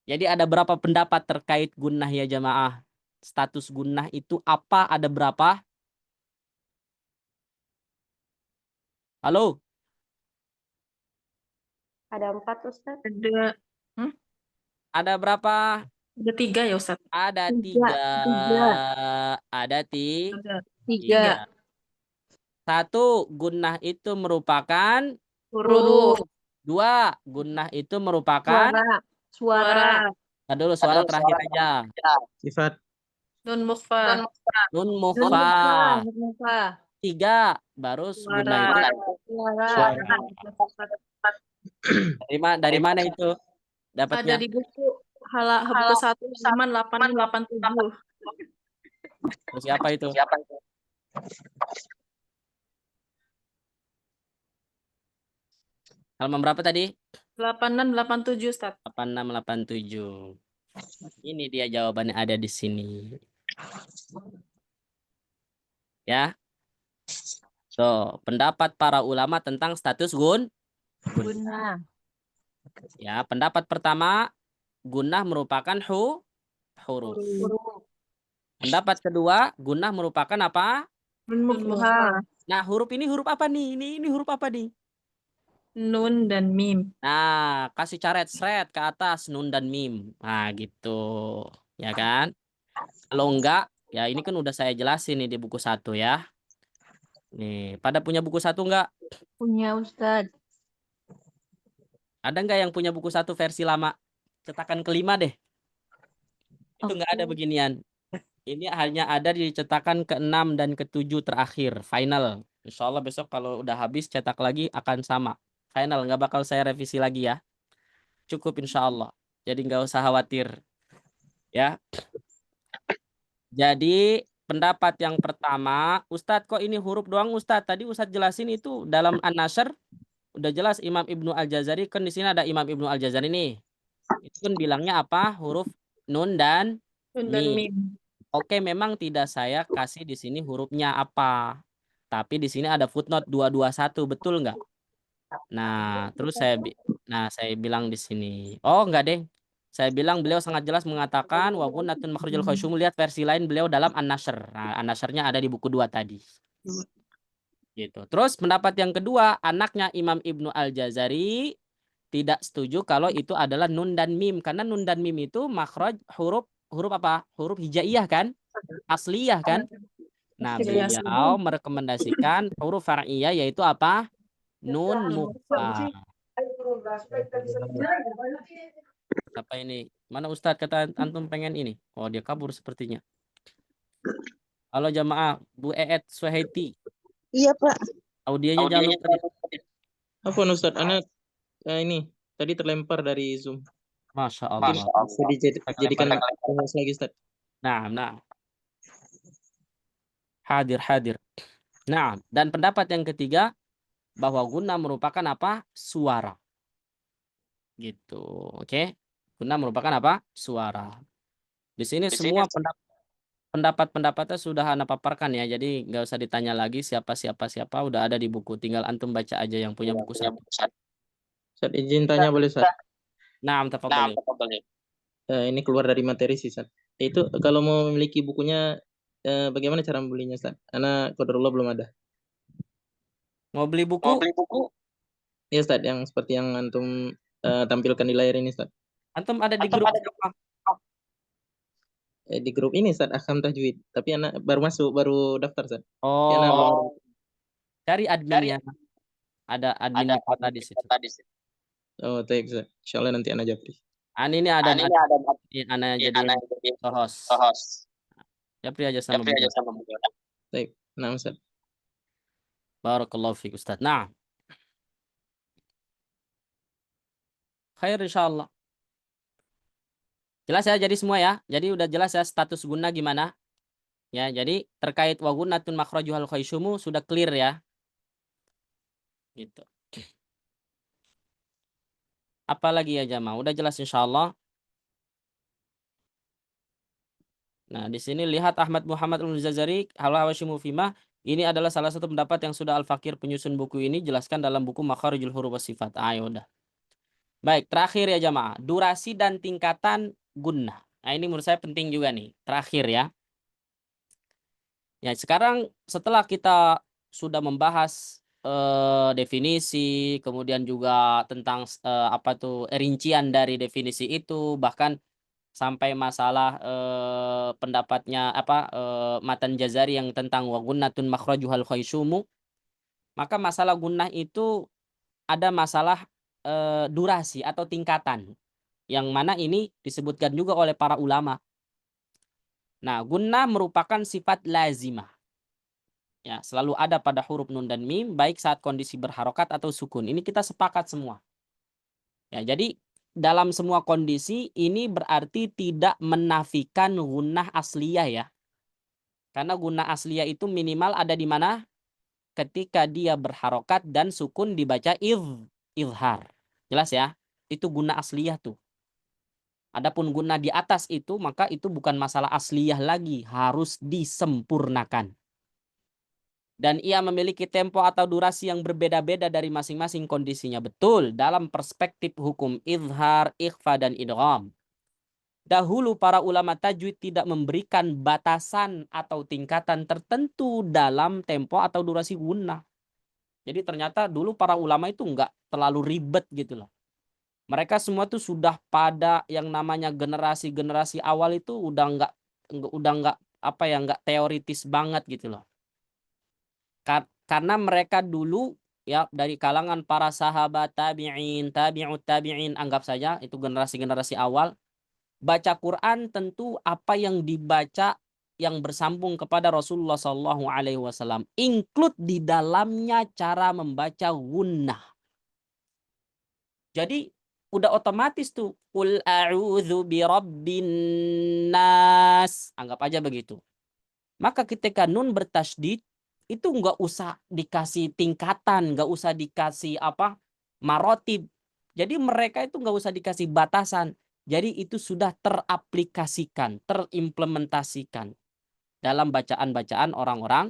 Jadi ada berapa pendapat terkait gunnah ya jamaah? Status gunnah itu apa? Ada berapa? Halo? Ada 4 Ustaz. Ada Ada berapa? ada 3 ya Ustaz. Ada Tiga. 3. Ada Ada 3. 1, gunnah itu merupakan huruf, 2, gunnah itu merupakan Suara. Nah, dulu suara terakhir aja. Sifat. nun mukhfah, Nun mukhfah. Suara. 3, baru gunnah itu suara. Dari mana itu ada dapatnya? di buku buku 1 halaman 887. Siapa itu? Halaman berapa tadi? 8687 Ustaz. 8687. Ini dia jawabannya ada di sini. Ya. Tuh, pendapat para ulama tentang status gunnah. Ya, pendapat pertama, gunnah merupakan huruf. Pendapat kedua, gunnah merupakan apa? Nun mukhfah, Nah, huruf ini huruf apa nih? Ini huruf apa nih? nun dan mim. Nah, kasih caret seret ke atas nun dan mim. Nah, gitu. Ya kan? Kalau enggak, ya ini kan udah saya jelasin nih di buku 1 ya. Nih, pada punya buku 1 enggak? Punya Ustaz. Ada enggak yang punya buku 1 versi lama? Cetakan kelima deh. Itu enggak ada beginian. Ini hanya ada di cetakan ke-6 dan ke-7 terakhir, final. Insya Allah besok kalau udah habis cetak lagi akan sama. Final, nggak bakal saya revisi lagi ya. Cukup insya Allah. Jadi nggak usah khawatir. Ya. Jadi pendapat yang pertama, Ustadz kok ini huruf doang Ustadz? Tadi Ustadz jelasin itu dalam An-Nasr udah jelas Imam Ibnu Al-Jazari, kan di sini ada Imam Ibnu Al-Jazari nih. Itu kan bilangnya apa? Huruf nun dan Nun dan mim. mim. Oke, memang tidak saya kasih di sini hurufnya apa. Tapi di sini ada footnote 221, betul nggak? Nah, terus saya bilang di sini. Oh, enggak deh. Saya bilang beliau sangat jelas mengatakan wa gunnatun makhrajul khasyum. Lihat versi lain beliau dalam An-Nasr. Nah, An-Nasrnya ada di buku 2 tadi. Gitu. Terus pendapat yang kedua, anaknya Imam Ibnu Al-Jazari tidak setuju kalau itu adalah nun dan mim, karena nun dan mim itu makhraj huruf apa? Huruf hijaiyah kan? Asliyah kan? Nah, beliau merekomendasikan huruf far'iyah yaitu apa? Nun mukhfah. Apa ini? Mana Ustadz kata antum pengen ini? Oh, dia kabur sepertinya. Halo jamaah, Bu Eet Suhaiti. Iya, Pak. Audionya jangan lupa. Apa Ustaz? Anak ini tadi terlempar dari Zoom. Masya Allah. Bisa dijadikan host lagi Ustaz. Nah. Hadir. Nah, dan pendapat yang ketiga bahwa gunnah merupakan apa? Suara. Gitu. Oke. Gunnah merupakan apa? Suara. Di sini semua pendapat-pendapatnya sudah Anda paparkan ya. Jadi nggak usah ditanya lagi siapa udah ada di buku. Tinggal antum baca aja yang punya buku 1. Ustaz, izin tanya boleh Ustaz? Nah, tafadhol. Ini keluar dari materi sih Ustaz. Itu kalau mau memiliki bukunya bagaimana cara membelinya Ustaz? Karena qadarullah belum ada. Mau beli buku? Iya Ustaz, yang seperti yang antum tampilkan di layar ini Ustaz. Antum ada di grup apa? Di grup ini Ustaz, Ahkam Tajwid. Tapi anak baru daftar Ustaz. Oh. Cari adminnya. Ada admin kita di situ. Oh, baik Ustaz. Insyaallah nanti anak japri. Ini ada anak jadi host. Japri aja sama beliau. Baik. Nah, Ustaz. Barakallahu fiik Ustaz. Nah. Khair insyaallah. Jelas ya jadi semua ya. Jadi udah jelas ya status gunnah gimana? Ya, jadi terkait wa gunnatun makhrajuhal khaysyumu sudah clear ya. Gitu. Apalagi ya jamaah? Udah jelas insyaallah. Nah, di sini lihat Ahmad Muhammad Al-Jazari, Al-Hawasyimu Fimah. Ini adalah salah satu pendapat yang sudah Al-Fakir penyusun buku ini jelaskan dalam buku Makharijul Huruf was Sifat. Ayo udah. Baik, terakhir ya jamaah. Durasi dan tingkatan gunnah. Nah, ini menurut saya penting juga nih. Terakhir ya. Ya, sekarang setelah kita sudah membahas definisi, kemudian juga tentang apa tuh rincian dari definisi itu, bahkan sampai masalah pendapatnya apa Matan Jazari yang tentang wa gunnatun makhrajuhal khaysumu, maka masalah gunnah itu ada masalah durasi atau tingkatan yang mana ini disebutkan juga oleh para ulama. Nah, gunnah merupakan sifat lazimah. Ya, selalu ada pada huruf nun dan mim baik saat kondisi berharokat atau sukun. Ini kita sepakat semua. Ya, jadi dalam semua kondisi ini berarti tidak menafikan gunnah asliyah ya. Karena gunnah asliyah itu minimal ada di mana? Ketika dia berharokat dan sukun dibaca izhar. Jelas ya? Itu gunnah asliyah tuh. Adapun gunnah di atas itu maka itu bukan masalah asliyah lagi, harus disempurnakan. Dan ia memiliki tempo atau durasi yang berbeda-beda dari masing-masing kondisinya. Betul, dalam perspektif hukum izhar, ikhfa, dan idgham. Dahulu para ulama tajwid tidak memberikan batasan atau tingkatan tertentu dalam tempo atau durasi gunnah. Jadi ternyata dulu para ulama itu enggak terlalu ribet gitu loh. Mereka semua tuh sudah pada yang namanya generasi-generasi awal itu udah enggak apa ya, enggak teoritis banget gitu loh. Karena mereka dulu ya dari kalangan para sahabat tabi'in, tabi'ut tabi'in, anggap saja itu generasi-generasi awal, baca Quran tentu apa yang dibaca yang bersambung kepada Rasulullah Shallallahu Alaihi Wasallam, include di dalamnya cara membaca gunnah. Jadi udah otomatis tuh qul a'udzu birabbin nas, anggap aja begitu. Maka ketika nun bertasydid itu nggak usah dikasih tingkatan, nggak usah dikasih apa marotib. Jadi mereka itu nggak usah dikasih batasan. Jadi itu sudah teraplikasikan, terimplementasikan dalam bacaan-bacaan orang-orang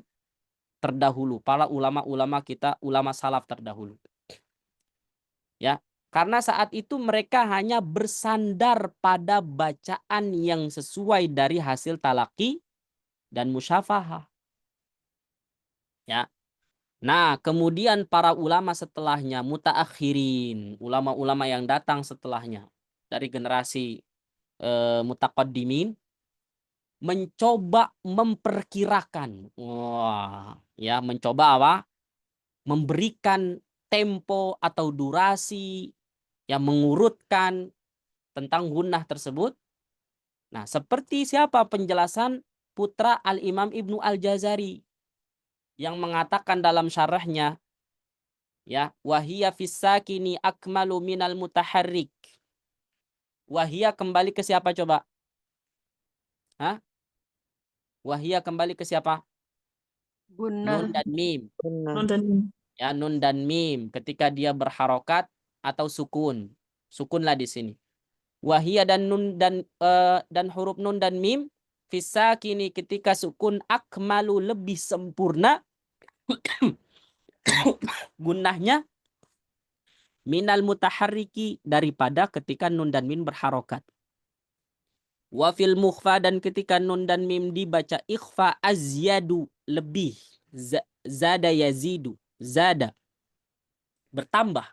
terdahulu, para ulama-ulama kita, ulama salaf terdahulu. Ya, karena saat itu mereka hanya bersandar pada bacaan yang sesuai dari hasil talaki dan musyafahah. Ya. Nah, kemudian para ulama setelahnya, mutaakhirin, ulama-ulama yang datang setelahnya dari generasi mutaqaddimin, mencoba memperkirakan. Wah, ya, mencoba apa? Memberikan tempo atau durasi yang mengurutkan tentang gunnah tersebut. Nah, seperti siapa penjelasan putra Al-Imam Ibnu Al-Jazari yang mengatakan dalam syarahnya, ya, wahiyya fis sakini akmalu minal mutaharrik. Wahiyya kembali ke siapa coba? Hah? Wahiyya kembali ke siapa? Nun dan mim. Nun dan mim. Ya, nun dan mim ketika dia berharokat atau sukun. Sukunlah di sini. Wahiyya dan nun dan huruf nun dan mim fis sakini ketika sukun akmalu lebih sempurna gunnahnya minal mutaharriki daripada ketika nun dan mim berharokat. Wa fil mukhfa dan ketika nun dan mim dibaca ikhfa azyadu lebih. Zada yazidu. Zada. Bertambah.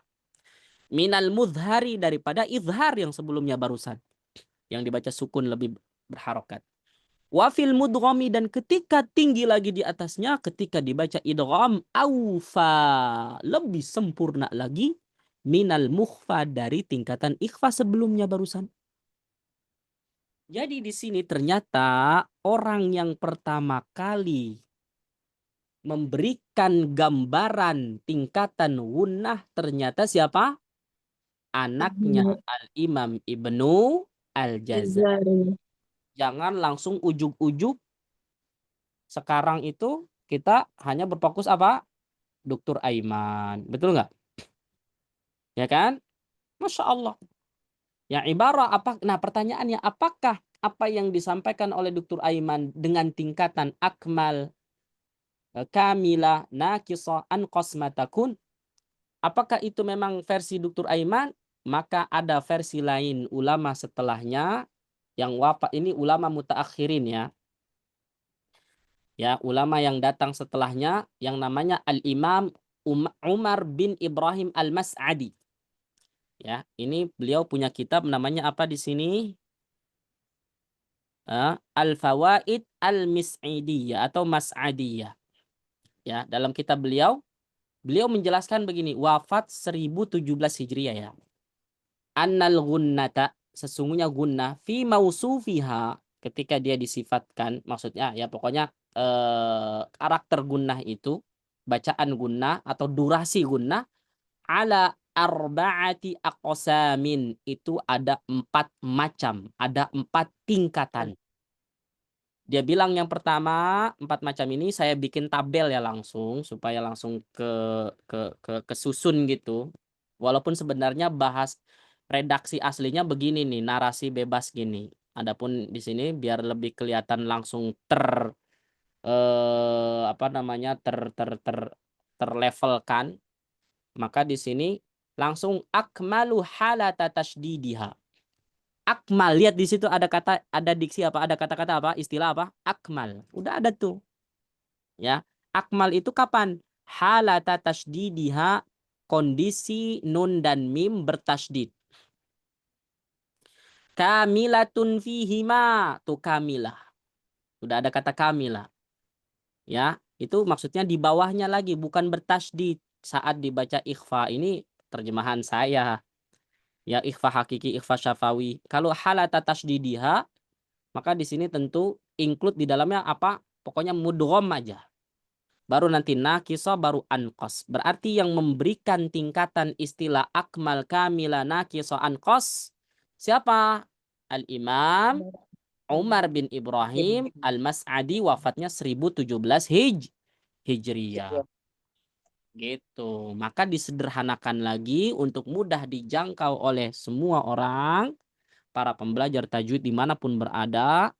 Minal mudhari daripada izhar yang sebelumnya barusan. Yang dibaca sukun lebih berharokat. Wa fil mudghami dan ketika tinggi lagi di atasnya ketika dibaca idgham aufa lebih sempurna lagi minal mukhfa dari tingkatan ikhfa sebelumnya barusan. Jadi di sini ternyata orang yang pertama kali memberikan gambaran tingkatan gunnah ternyata siapa? Anaknya Al-Imam Ibnu Al-Jazari. Jangan langsung ujug-ujug. Sekarang itu kita hanya berfokus apa? Dr. Aiman. Betul nggak? Ya kan? Masya Allah. Ya ibarah apa? Nah pertanyaannya, apakah apa yang disampaikan oleh Dr. Aiman dengan tingkatan akmal, kamilah, naqisah, anqas matakun? Apakah itu memang versi Dr. Aiman? Maka ada versi lain ulama setelahnya yang wafat, ini ulama mutaakhirin ya. Ya, ulama yang datang setelahnya yang namanya Al-Imam Umar bin Ibrahim Al-Mas'adi. Ya, ini beliau punya kitab namanya apa di sini? Al-Fawaid Al-Mis'idiyah atau Mas'adiyah. Ya, dalam kitab beliau menjelaskan begini, wafat 1017 Hijriah ya. Annal gunnata, sesungguhnya gunnah fi mausufiha, ketika dia disifatkan, maksudnya ya pokoknya karakter gunnah itu, bacaan gunnah atau durasi gunnah, ala arba'ati aqsamin, itu ada 4 macam, ada 4 tingkatan. Dia bilang yang pertama 4 macam ini saya bikin tabel ya langsung supaya langsung kesusun gitu. Walaupun sebenarnya bahas redaksi aslinya begini nih, narasi bebas gini. Adapun di sini biar lebih kelihatan langsung terlevelkan, maka di sini langsung akmalu halata tasdidiha. Akmal, lihat di situ ada kata, ada diksi apa, ada kata-kata apa, istilah apa? Akmal. Udah ada tuh. Ya. Akmal itu kapan? Halata tasdidiha, kondisi nun dan mim bertasdid. Kamilatun fihima, tuh kamilah. Udah ada kata kamilah. Ya, itu maksudnya di bawahnya lagi, bukan bertasdid. Saat dibaca ikhfa, ini terjemahan saya. Ya, ikhfa hakiki, ikhfa syafawi. Kalau halata tasdidiha, maka di sini tentu include di dalamnya apa? Pokoknya mudgham aja. Baru nanti naqisah, baru anqas. Berarti yang memberikan tingkatan istilah akmal, kamila, naqisah, anqas siapa? Al-Imam Umar bin Ibrahim Al-Mas'adi, wafatnya 1017 Hijriyah. Gitu. Maka disederhanakan lagi untuk mudah dijangkau oleh semua orang, para pembelajar tajwid dimanapun berada.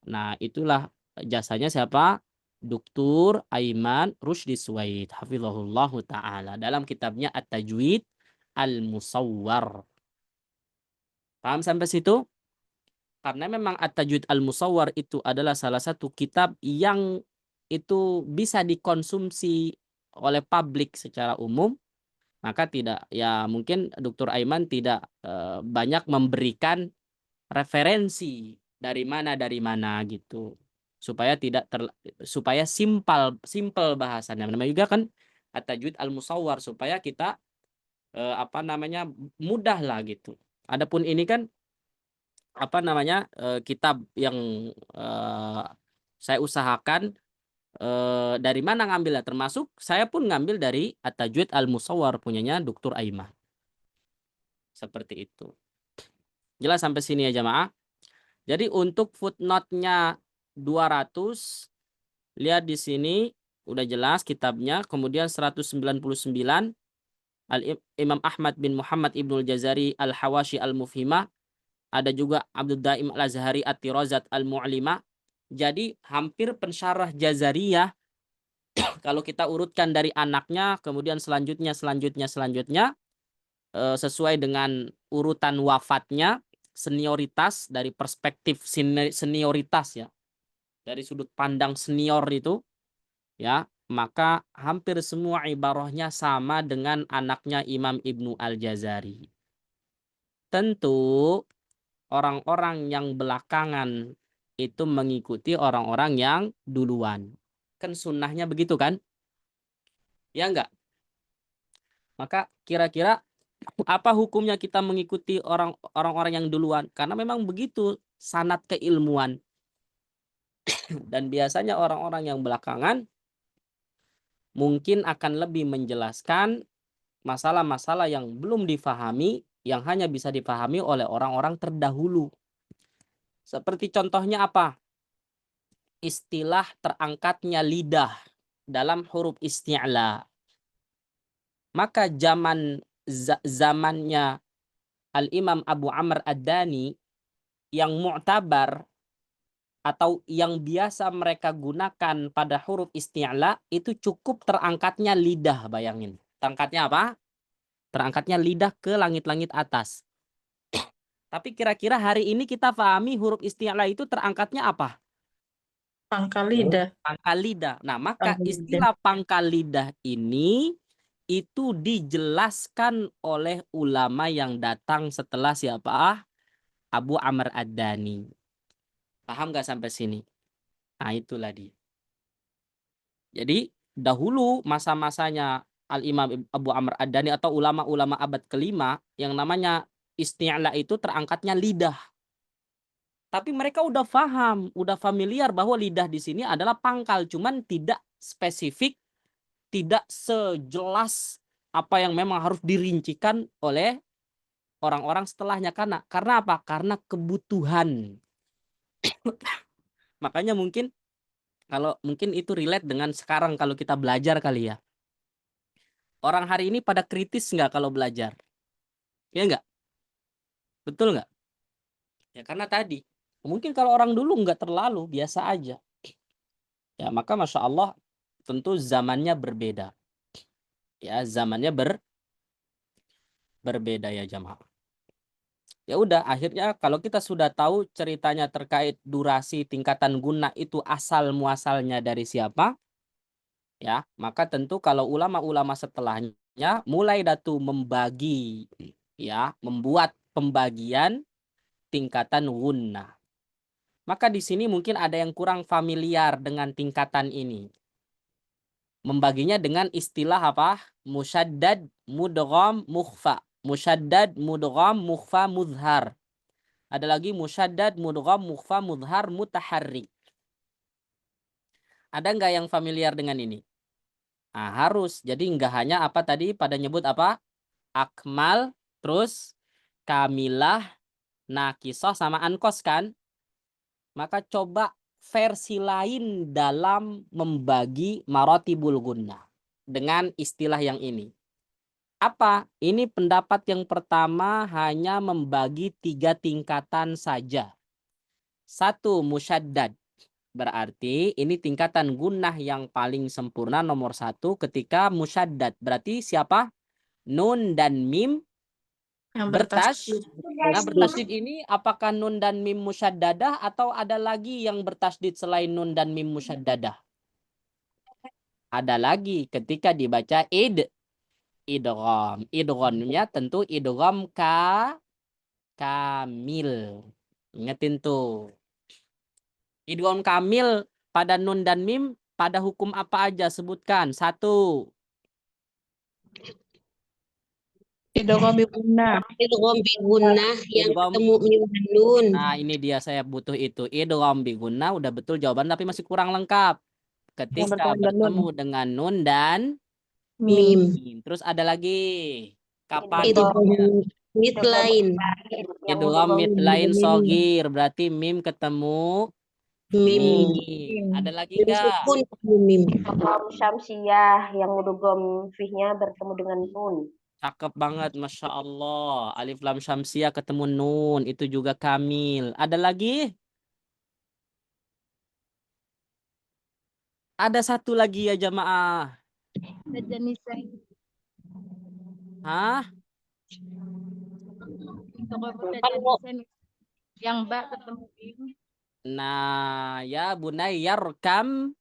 Nah, itulah jasanya siapa? Dr. Aiman Rushdi Suwaid hafizahullahu taala dalam kitabnya At-Tajwid Al-Musawwar. Paham sampai situ? Karena memang At-Tajwid Al-Musawwar itu adalah salah satu kitab yang itu bisa dikonsumsi oleh publik secara umum, maka tidak, ya mungkin Dr. Aiman tidak banyak memberikan referensi dari mana gitu, supaya tidak supaya simpel bahasannya. Namanya juga kan At-Tajwid Al-Musawwar, supaya kita mudah lah gitu. Adapun ini kan kitab yang saya usahakan dari mana ngambilnya, termasuk saya pun ngambil dari At-Tajwid Al-Musawwar punyanya Dr. Aiman. Seperti itu. Jelas sampai sini ya jamaah. Jadi untuk footnote-nya 200, lihat di sini udah jelas kitabnya. Kemudian 199 Al-Imam Ahmad bin Muhammad Ibnul Jazari Al-Hawashi Al-Mufhimah. Ada juga Abdul Daim Al-Azhari At-Tirazat Al-Mu'limah. Jadi hampir pensyarah Jazariyah kalau kita urutkan dari anaknya, kemudian selanjutnya sesuai dengan urutan wafatnya, senioritas dari perspektif senioritas ya, dari sudut pandang senior itu ya, maka hampir semua ibarahnya sama dengan anaknya Imam Ibnu Al-Jazari. Tentu orang-orang yang belakangan itu mengikuti orang-orang yang duluan. Kan sunnahnya begitu kan? Ya enggak? Maka kira-kira apa hukumnya kita mengikuti orang-orang yang duluan? Karena memang begitu sanad keilmuan. Dan biasanya orang-orang yang belakangan mungkin akan lebih menjelaskan masalah-masalah yang belum difahami, yang hanya bisa difahami oleh orang-orang terdahulu. Seperti contohnya apa? Istilah terangkatnya lidah dalam huruf isti'la. Maka zamannya Al-Imam Abu Amr Ad-Dani yang mu'tabar atau yang biasa mereka gunakan pada huruf isti'la itu cukup terangkatnya lidah, bayangin. Terangkatnya apa? Terangkatnya lidah ke langit-langit atas. Tapi kira-kira hari ini kita pahami huruf isti'la itu terangkatnya apa? Pangkal lidah. Pangkal lidah. Nah, maka Pangkal lidah. istilah pangkal lidah ini itu dijelaskan oleh ulama yang datang setelah siapa? Abu Amr Ad-Dani. Paham nggak sampai sini? Nah, itulah dia. Jadi, dahulu masa-masanya Al-Imam Abu Amr Ad-Dani atau ulama-ulama abad kelima, yang namanya isti'la itu terangkatnya lidah. Tapi mereka udah paham, udah familiar bahwa lidah di sini adalah pangkal, cuman tidak spesifik, tidak sejelas apa yang memang harus dirincikan oleh orang-orang setelahnya. Karena apa? Karena kebutuhan. Makanya mungkin itu relate dengan sekarang kalau kita belajar kali ya. Orang hari ini pada kritis nggak kalau belajar? Ya nggak? Betul nggak? Ya karena tadi. Mungkin kalau orang dulu nggak terlalu, biasa aja. Ya maka Masya Allah tentu zamannya berbeda. Ya zamannya berbeda ya jamaah. Ya udah, akhirnya kalau kita sudah tahu ceritanya terkait durasi tingkatan guna itu asal muasalnya dari siapa, ya maka tentu kalau ulama-ulama setelahnya mulai datu membagi, ya membuat pembagian tingkatan guna. Maka di sini mungkin ada yang kurang familiar dengan tingkatan ini. Membaginya dengan istilah apa? Musyaddad, mudgham, mukhfa. Musyaddad, mudgham, mukhfa, mudhar. Ada lagi musyaddad, mudgham, mukhfa, mudhar, mutaharrik. Ada nggak yang familiar dengan ini? Nah, harus. Jadi nggak hanya apa tadi pada nyebut apa? Akmal, terus kamilah, nakisah, sama ankos kan? Maka coba versi lain dalam membagi maratibul gunnah dengan istilah yang ini. Apa? Ini pendapat yang pertama hanya membagi 3 tingkatan saja. 1, musyaddad. Berarti ini tingkatan gunnah yang paling sempurna nomor 1 ketika musyaddad. Berarti siapa? Nun dan mim Yang bertasydid. Nah, Tasydid. bertasydid ini apakah nun dan mim musyaddadah atau ada lagi yang bertasydid selain nun dan mim musyaddadah? Ada lagi ketika dibaca idgham. Idghamnya tentu idgham kamil. Ingetin tuh. Idgham kamil pada nun dan mim pada hukum apa aja? Sebutkan. 1. Idgham bi gunnah. Idgham bi gunnah yang Idgham. ketemu mim dan nun. Nah, ini dia saya butuh itu. Idgham bi gunnah udah betul jawaban tapi masih kurang lengkap. Ketika bertemu dengan nun dan Mim. mim. Terus ada lagi. Kapan? Idgham midlain. Idgham midlain shogir. Berarti mim ketemu Mim. mim. Ada lagi Mim enggak? sukun ketemu mim. Syamsiyah yang mudgham fihnya bertemu dengan nun. Cakep banget, Masya Allah. Alif lam syamsiyah ketemu nun. Itu juga kamil. Ada lagi? Ada satu lagi ya jamaah. Hah? Yang ba ketemu mim. Nah, ya bunayyar kam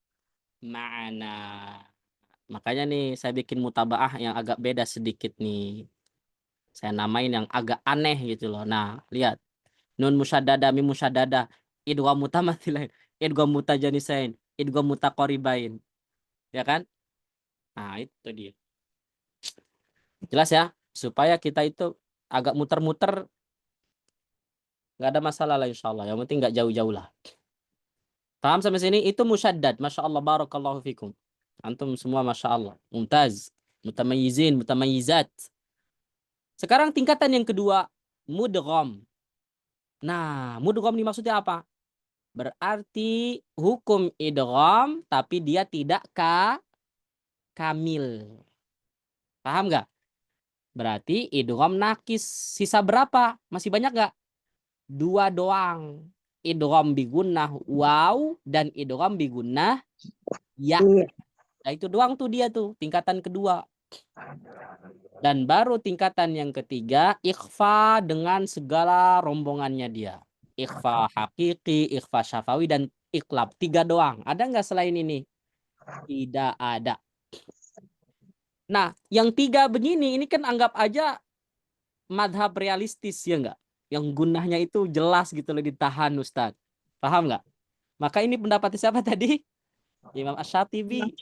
ma'ana. Makanya nih saya bikin mutabaah yang agak beda sedikit nih. Saya namain yang agak aneh gitu loh. Nah, lihat. Nun musyaddada, mim musyaddada, idgham mutamathilain, idgham mutajanisain, idgham mutaqaribain. Ya kan? Nah, itu dia. Jelas ya? Supaya kita itu agak muter-muter, nggak ada masalah lah insyaallah. Yang penting nggak jauh-jauh lah. Paham sampai sini? Itu musyaddad. Masya Allah, barakallahu fikum. Antum semua Masya Allah. Mumtaz. Mutamayyizin, mutamayyizat. Sekarang tingkatan yang kedua. Mudgham. Nah, mudgham ini maksudnya apa? Berarti hukum idgham, tapi dia tidak kamil. Paham nggak? Berarti idgham nakis. Sisa berapa? Masih banyak nggak? 2 doang. Idgham bigunnah waw dan idgham bigunnah ya. Nah, itu doang tuh dia tuh tingkatan kedua. Dan baru tingkatan yang ketiga ikhfa dengan segala rombongannya dia. Ikhfa hakiki, ikhfa syafawi, dan iklab. 3 doang. Ada nggak selain ini? Tidak ada. Nah, yang 3 begini, ini kan anggap aja madhab realistis ya nggak? Yang gunnahnya itu jelas gitu loh ditahan Ustadz. Paham nggak? Maka ini pendapat siapa tadi? Imam Asy-Syatibi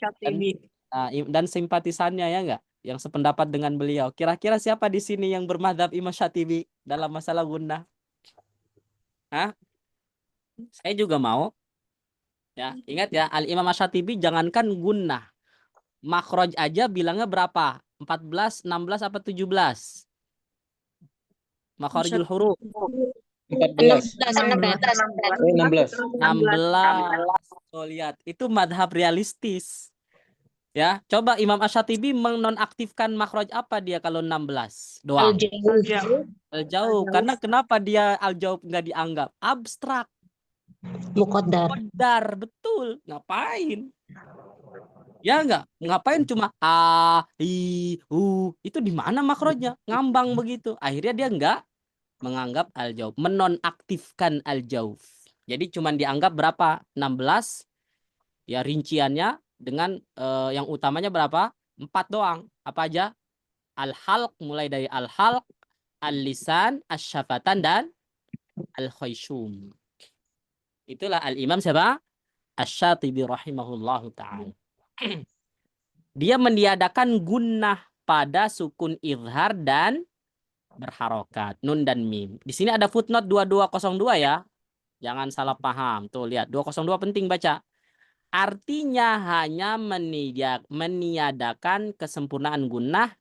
dan simpatisannya ya nggak? Yang sependapat dengan beliau. Kira-kira siapa di sini yang bermadhab Imam Syatibi dalam masalah gunnah? Hah? Saya juga mau. Ya, ingat ya, Al-Imam Asy-Syatibi jangankan gunnah. Makhraj aja bilangnya berapa? 14, 16 apa 17? Makharijul huruf. 14. 16. 16. Oh, lihat, itu madhab realistis. Ya, coba Imam Asy-Syatibi menonaktifkan makhraj apa dia kalau 16 doang? Al-jauh. Karena kenapa dia al-jauh nggak dianggap? Abstrak. Muqaddar. Muqaddar, betul. Ngapain? Ya enggak? Ngapain cuma a, i, u. Itu di mana makrojnya? Ngambang begitu. Akhirnya dia enggak menganggap al-jauf, menonaktifkan al-jauf. Jadi cuma dianggap berapa? 16. Ya rinciannya dengan yang utamanya berapa? 4 doang. Apa aja? Al-halq, mulai dari al-halq, al-lisan, asy-syafatan, dan al-khayshum. Itulah al-Imam siapa? Asy-Syatibi rahimahullahu ta'ala. Dia meniadakan gunnah pada sukun izhar dan berharokat, nun dan mim. Di sini ada footnote 2202 ya. Jangan salah paham. Tuh lihat, 202 penting baca. Artinya hanya meniadakan kesempurnaan gunnah,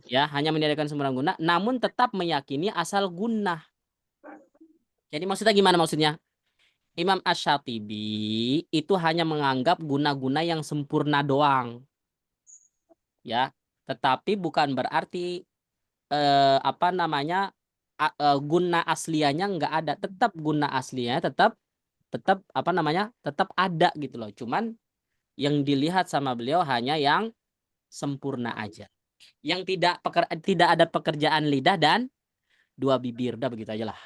ya, hanya meniadakan kesempurnaan gunnah, namun tetap meyakini asal gunnah. Jadi maksudnya gimana maksudnya? Imam Asy-Syatibi itu hanya menganggap guna-guna yang sempurna doang. Ya, tetapi bukan berarti guna aslianya nggak ada. Tetap guna aslinya tetap tetap ada gitu loh. Cuman yang dilihat sama beliau hanya yang sempurna aja. Yang tidak ada pekerjaan lidah dan 2 bibir. Udah begitu aja lah.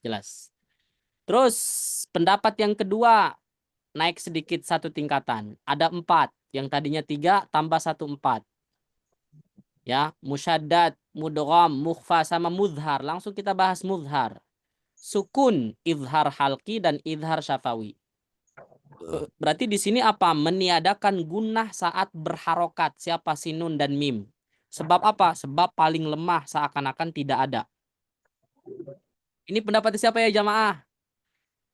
Jelas. Terus pendapat yang kedua naik sedikit 1 tingkatan. Ada 4. Yang tadinya 3 tambah 1 4. Ya, musyaddad, mudgham, mukhfa, sama mudhar. Langsung kita bahas mudhar. Sukun, izhar halqi, dan izhar syafawi. Berarti di sini apa? Meniadakan gunnah saat berharokat. Siapa? Sinun dan mim. Sebab apa? Sebab paling lemah seakan-akan tidak ada. Ini pendapat siapa ya jamaah?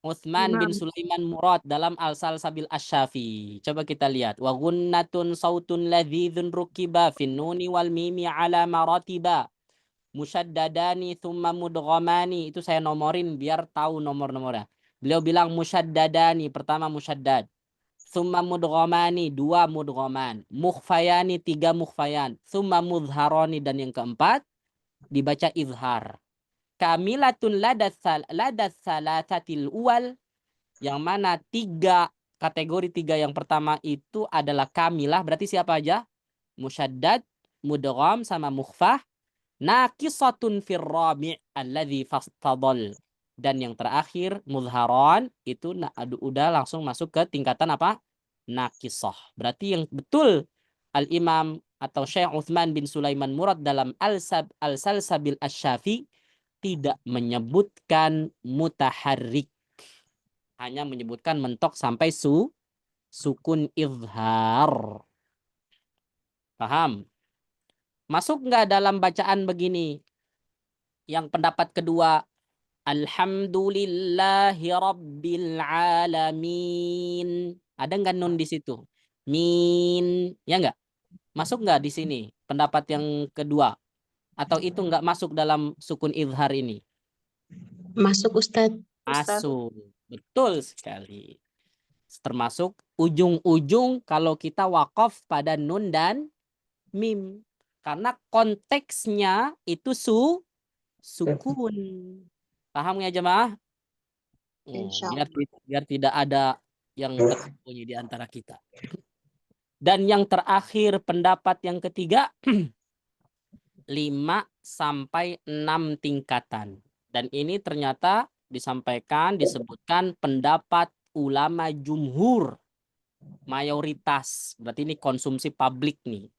Utsman bin Sulaiman Murad dalam Al-Salsabil Asy-Syafi. Coba kita lihat. Wa gunnatun sautun ladzizun rukiba fin nuni wal mimi ala maratiba. Musyaddadani thumma mudghamani. Itu saya nomorin biar tahu nomor-nomornya. Beliau bilang musyaddadani, pertama musyaddad. Thumma mudghamani, 2 mudghaman. Mukhfayani, 3 mukhfayan. Thumma mudharani, dan yang keempat dibaca izhar. Kamilatun ladas salasatil uwal, yang mana 3 kategori 3 yang pertama itu adalah kamilah, berarti siapa aja? Musyaddad, mudgham, sama mukhfah. Naqisatun fir rabi' alladzi fastadal. Dan yang terakhir mudharon itu udah langsung masuk ke tingkatan apa? Naqisah. Berarti yang betul Al-Imam atau Syekh Utsman bin Sulaiman Murad dalam Al-Salsabil Asy-Syafi tidak menyebutkan mutaharrik. Hanya menyebutkan mentok sampai sukun izhar. Paham? Masuk nggak dalam bacaan begini? Yang pendapat kedua, Alhamdulillahi Rabbil Alamin. Ada nggak nun di situ? Min, ya nggak? Masuk nggak di sini? Pendapat yang kedua. Atau itu nggak masuk dalam sukun izhar ini? Masuk Ustadz. Masuk. Betul sekali. Termasuk ujung-ujung kalau kita wakaf pada nun dan mim. Karena konteksnya itu sukun. Paham ya jemaah? Biar tidak ada yang tersembunyi di antara kita. Dan yang terakhir pendapat yang ketiga 5 sampai 6 tingkatan. Dan ini ternyata disebutkan pendapat ulama jumhur, mayoritas. Berarti ini konsumsi publik nih.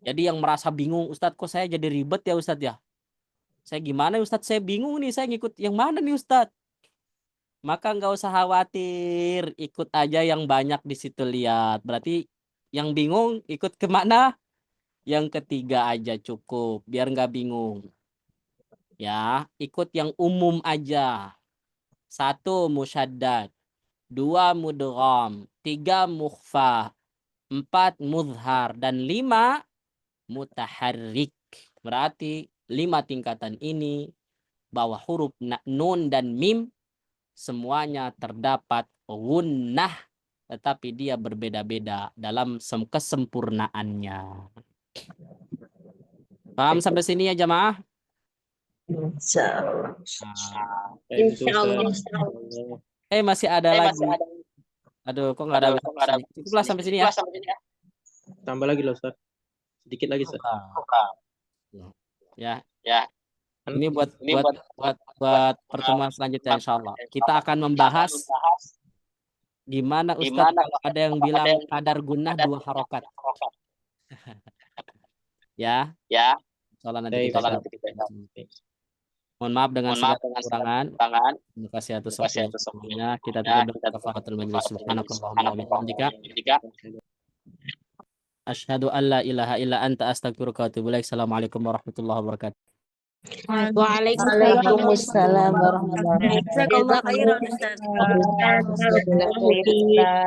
Jadi yang merasa bingung, Ustadz kok saya jadi ribet ya Ustadz ya? Saya gimana Ustadz? Saya bingung nih, saya ngikut yang mana nih Ustadz? Maka nggak usah khawatir, ikut aja yang banyak di situ lihat. Berarti yang bingung ikut kemana? Yang ketiga aja cukup, biar nggak bingung. Ya, ikut yang umum aja. 1 musyaddad, 2 mudgham, 3 mukhfa, 4 mudhar, dan 5 mutaharrik. Berarti 5 tingkatan ini bahwa huruf nun dan mim semuanya terdapat gunnah, tetapi dia berbeda-beda dalam kesempurnaannya. Paham sampai sini ya jamaah? Insyaallah. Masih ada lagi. Aduh, kok nggak ada? Cukuplah sampai sini ya. Tambah lagi loh Ustaz. Sedikit lagi Ustaz. Ya. Ini buat pertemuan selanjutnya insyaallah. Kita akan membahas gimana Ustaz kalau ada yang bilang kadar gunnah 2 harokat. Ya. Insyaallah nanti kita mohon maaf dengan segala kekurangan. Terima kasih atas waktunya. Kita tutup dengan kafaratul majlis. Subhanakallahumma wa bihamdika. Asyhadu an la ilaha illa anta astaghfiruka wa atubu ilaik. Assalamualaikum warahmatullahi wabarakatuh. Waalaikumsalam warahmatullahi wabarakatuh. Jazakallah khairan Ustaz. Alhamdulillah.